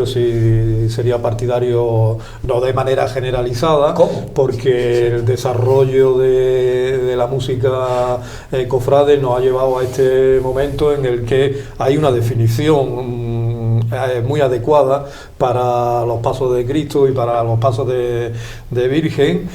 sí sería partidario, no de manera generalizada. ¿Cómo? Porque el desarrollo de la música cofrade nos ha llevado a este momento en el que hay una definición muy adecuada para los pasos de Cristo y para los pasos de Virgen,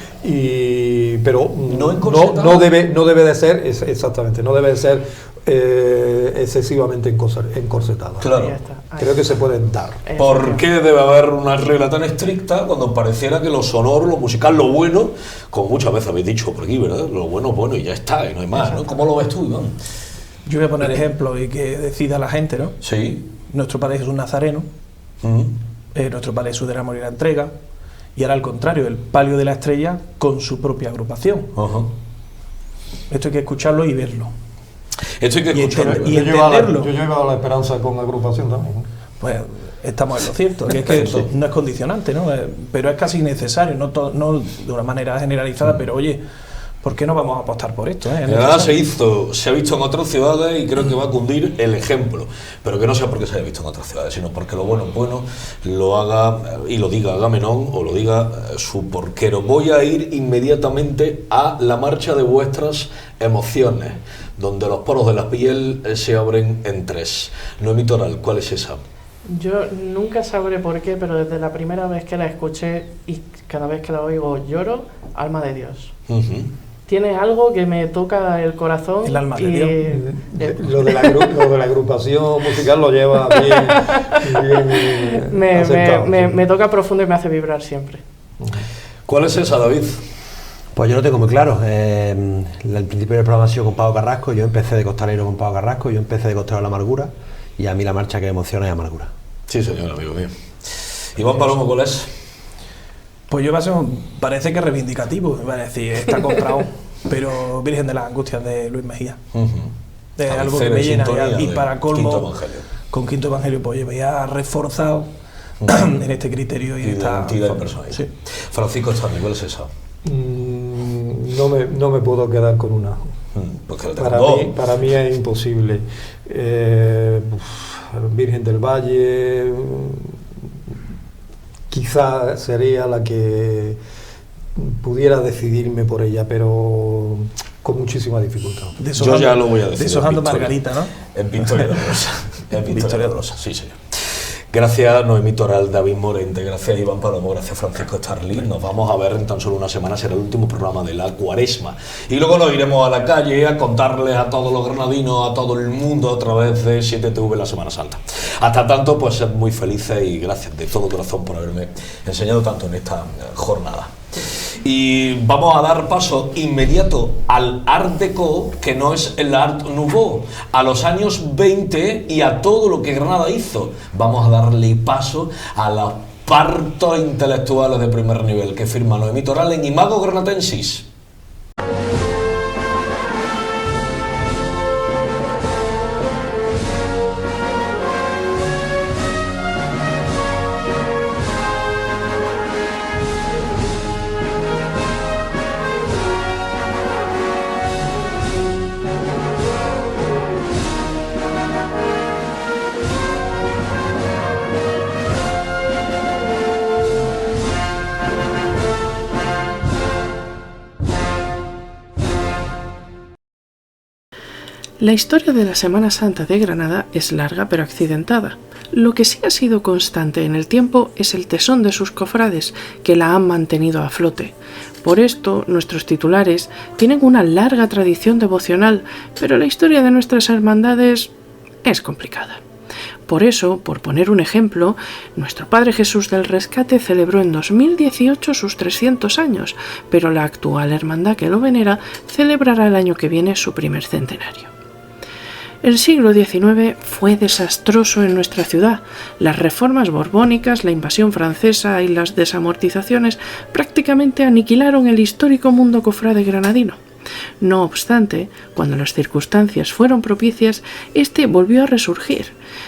pero no debe de ser, exactamente, no debe de ser excesivamente encorsetada. Claro. Creo que se pueden dar. ¿Por qué debe haber una regla tan estricta cuando pareciera que lo sonoro, lo musical, lo bueno, como muchas veces habéis dicho por aquí, ¿verdad? Lo bueno es bueno y ya está, y no hay más, ¿no? ¿Cómo lo ves tú, Iván? Yo voy a poner ejemplos y que decida la gente, ¿no? Sí. Nuestro Padre Jesús Nazareno, nuestro Padre Jesús de la Morir Entrega, y ahora al contrario, el Palio de la Estrella con su propia agrupación. Esto hay que escucharlo y verlo. Esto hay que escucharlo y entenderlo. Yo he llevado la esperanza con agrupación también. Pues estamos en lo cierto, que es que no es condicionante, ¿no? Pero es casi necesario, no de una manera generalizada, pero oye, ¿por qué no vamos a apostar por esto? Granada se ha visto en otras ciudades y creo que va a cundir el ejemplo, pero que no sea porque se haya visto en otras ciudades, sino porque lo bueno es bueno, lo haga y lo diga Agamenón o lo diga su porquero. Voy a ir inmediatamente a la marcha de vuestras emociones, donde los poros de la piel se abren en tres. Noemí Toral, ¿cuál es esa? Yo nunca sabré por qué, pero desde la primera vez que la escuché y cada vez que la oigo lloro, Alma de Dios. Tiene algo que me toca el corazón. El alma de Dios. Lo de la agrupación musical lo lleva bien me toca profundo y me hace vibrar siempre. ¿Cuál es esa, David? Pues yo lo tengo muy claro. El principio del programa ha sido con Pau Carrasco. Yo empecé de costalero con Pau Carrasco. Yo empecé de costalero a la amargura. Y a mí la marcha que me emociona es Amargura. Sí, señor, amigo mío. Iván Palomo, ¿cuál es? Pues yo parece que reivindicativo, va a decir, está comprado, pero Virgen de las Angustias de Luis Mejía. Es algo que me llena ya, y para colmo, con Quinto Evangelio, pues yo me ha reforzado en este criterio y esta identidad personal. Sí. Francisco Starling, ¿cuál es esa? No me puedo quedar con una. Para mí es imposible. Virgen del Valle quizá sería la que pudiera decidirme por ella, pero con muchísima dificultad. Yo ya lo voy a decir. Deshojando Margarita, ¿no? En Victoria Dolorosa. En Victoria Dolorosa, sí, señor. Gracias Noemí Toral, David Morente, gracias Iván Palomo, gracias Francisco Starling. Nos vamos a ver en tan solo una semana, será el último programa de la Cuaresma. Y luego nos iremos a la calle a contarles a todos los granadinos, a todo el mundo a través de 7TV la Semana Santa. Hasta tanto, pues sed muy felices y gracias de todo corazón por haberme enseñado tanto en esta jornada. Y vamos a dar paso inmediato al Art Deco, que no es el Art Nouveau, a los años 20 y a todo lo que Granada hizo. Vamos a darle paso a los partos intelectuales de primer nivel que firma Noemí Toral en Imago Granatensis. La historia de la Semana Santa de Granada es larga pero accidentada. Lo que sí ha sido constante en el tiempo es el tesón de sus cofrades, que la han mantenido a flote. Por esto, nuestros titulares tienen una larga tradición devocional, pero la historia de nuestras hermandades es complicada. Por eso, por poner un ejemplo, nuestro Padre Jesús del Rescate celebró en 2018 sus 300 años, pero la actual hermandad que lo venera celebrará el año que viene su primer centenario. El siglo XIX fue desastroso en nuestra ciudad. Las reformas borbónicas, la invasión francesa y las desamortizaciones prácticamente aniquilaron el histórico mundo cofrade granadino. No obstante, cuando las circunstancias fueron propicias, este volvió a resurgir.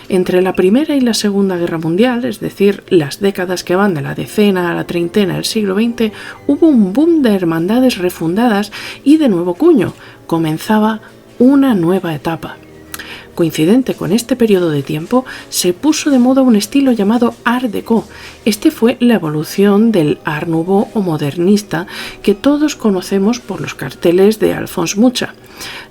Entre la Primera y la Segunda Guerra Mundial, es decir, las décadas que van de la decena a la treintena del siglo XX, hubo un boom de hermandades refundadas y de nuevo cuño. Comenzaba una nueva etapa. Coincidente con este periodo de tiempo, se puso de moda un estilo llamado Art Deco. Este fue la evolución del Art Nouveau o modernista que todos conocemos por los carteles de Alphonse Mucha.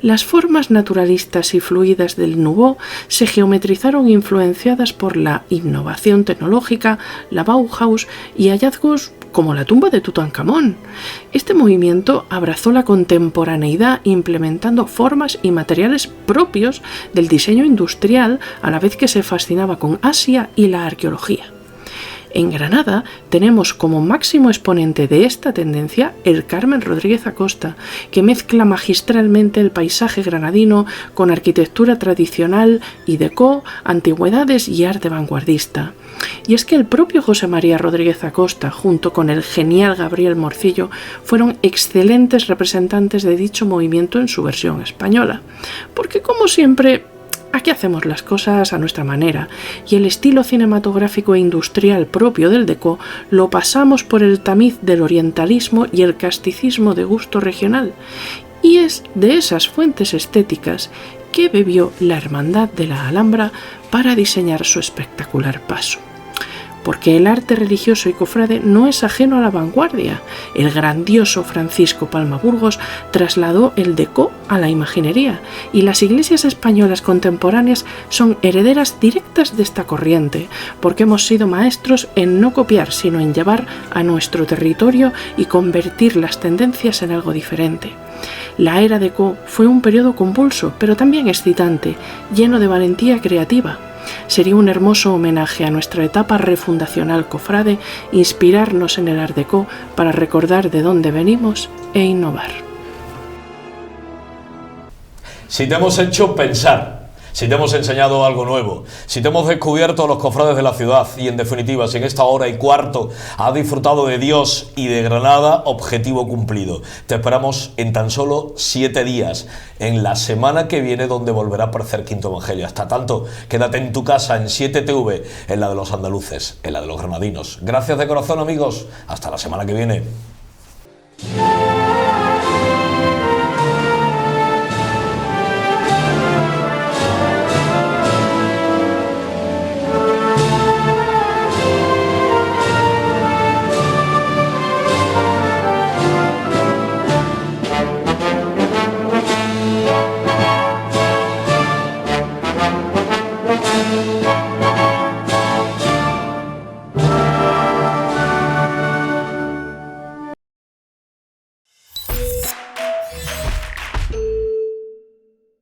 Las formas naturalistas y fluidas del Nouveau se geometrizaron influenciadas por la innovación tecnológica, la Bauhaus y hallazgos como la tumba de Tutankamón. Este movimiento abrazó la contemporaneidad implementando formas y materiales propios del diseño industrial a la vez que se fascinaba con Asia y la arqueología. En Granada tenemos como máximo exponente de esta tendencia el Carmen Rodríguez Acosta, que mezcla magistralmente el paisaje granadino con arquitectura tradicional y deco, antigüedades y arte vanguardista. Y es que el propio José María Rodríguez Acosta, junto con el genial Gabriel Morcillo, fueron excelentes representantes de dicho movimiento en su versión española. Porque, como siempre, aquí hacemos las cosas a nuestra manera, y el estilo cinematográfico e industrial propio del deco lo pasamos por el tamiz del orientalismo y el casticismo de gusto regional, y es de esas fuentes estéticas que bebió la Hermandad de la Alhambra para diseñar su espectacular paso. Porque el arte religioso y cofrade no es ajeno a la vanguardia. El grandioso Francisco Palma Burgos trasladó el deco a la imaginería, y las iglesias españolas contemporáneas son herederas directas de esta corriente, porque hemos sido maestros en no copiar, sino en llevar a nuestro territorio y convertir las tendencias en algo diferente. La era deco fue un periodo convulso, pero también excitante, lleno de valentía creativa. Sería un hermoso homenaje a nuestra etapa refundacional cofrade inspirarnos en el Art Deco para recordar de dónde venimos e innovar. Si te hemos hecho pensar, si te hemos enseñado algo nuevo, si te hemos descubierto a los cofrades de la ciudad y, en definitiva, si en esta hora y cuarto has disfrutado de Dios y de Granada, objetivo cumplido. Te esperamos en tan solo 7 días, en la semana que viene, donde volverá a aparecer Quinto Evangelio. Hasta tanto, quédate en tu casa, en 7TV, en la de los andaluces, en la de los granadinos. Gracias de corazón, amigos. Hasta la semana que viene.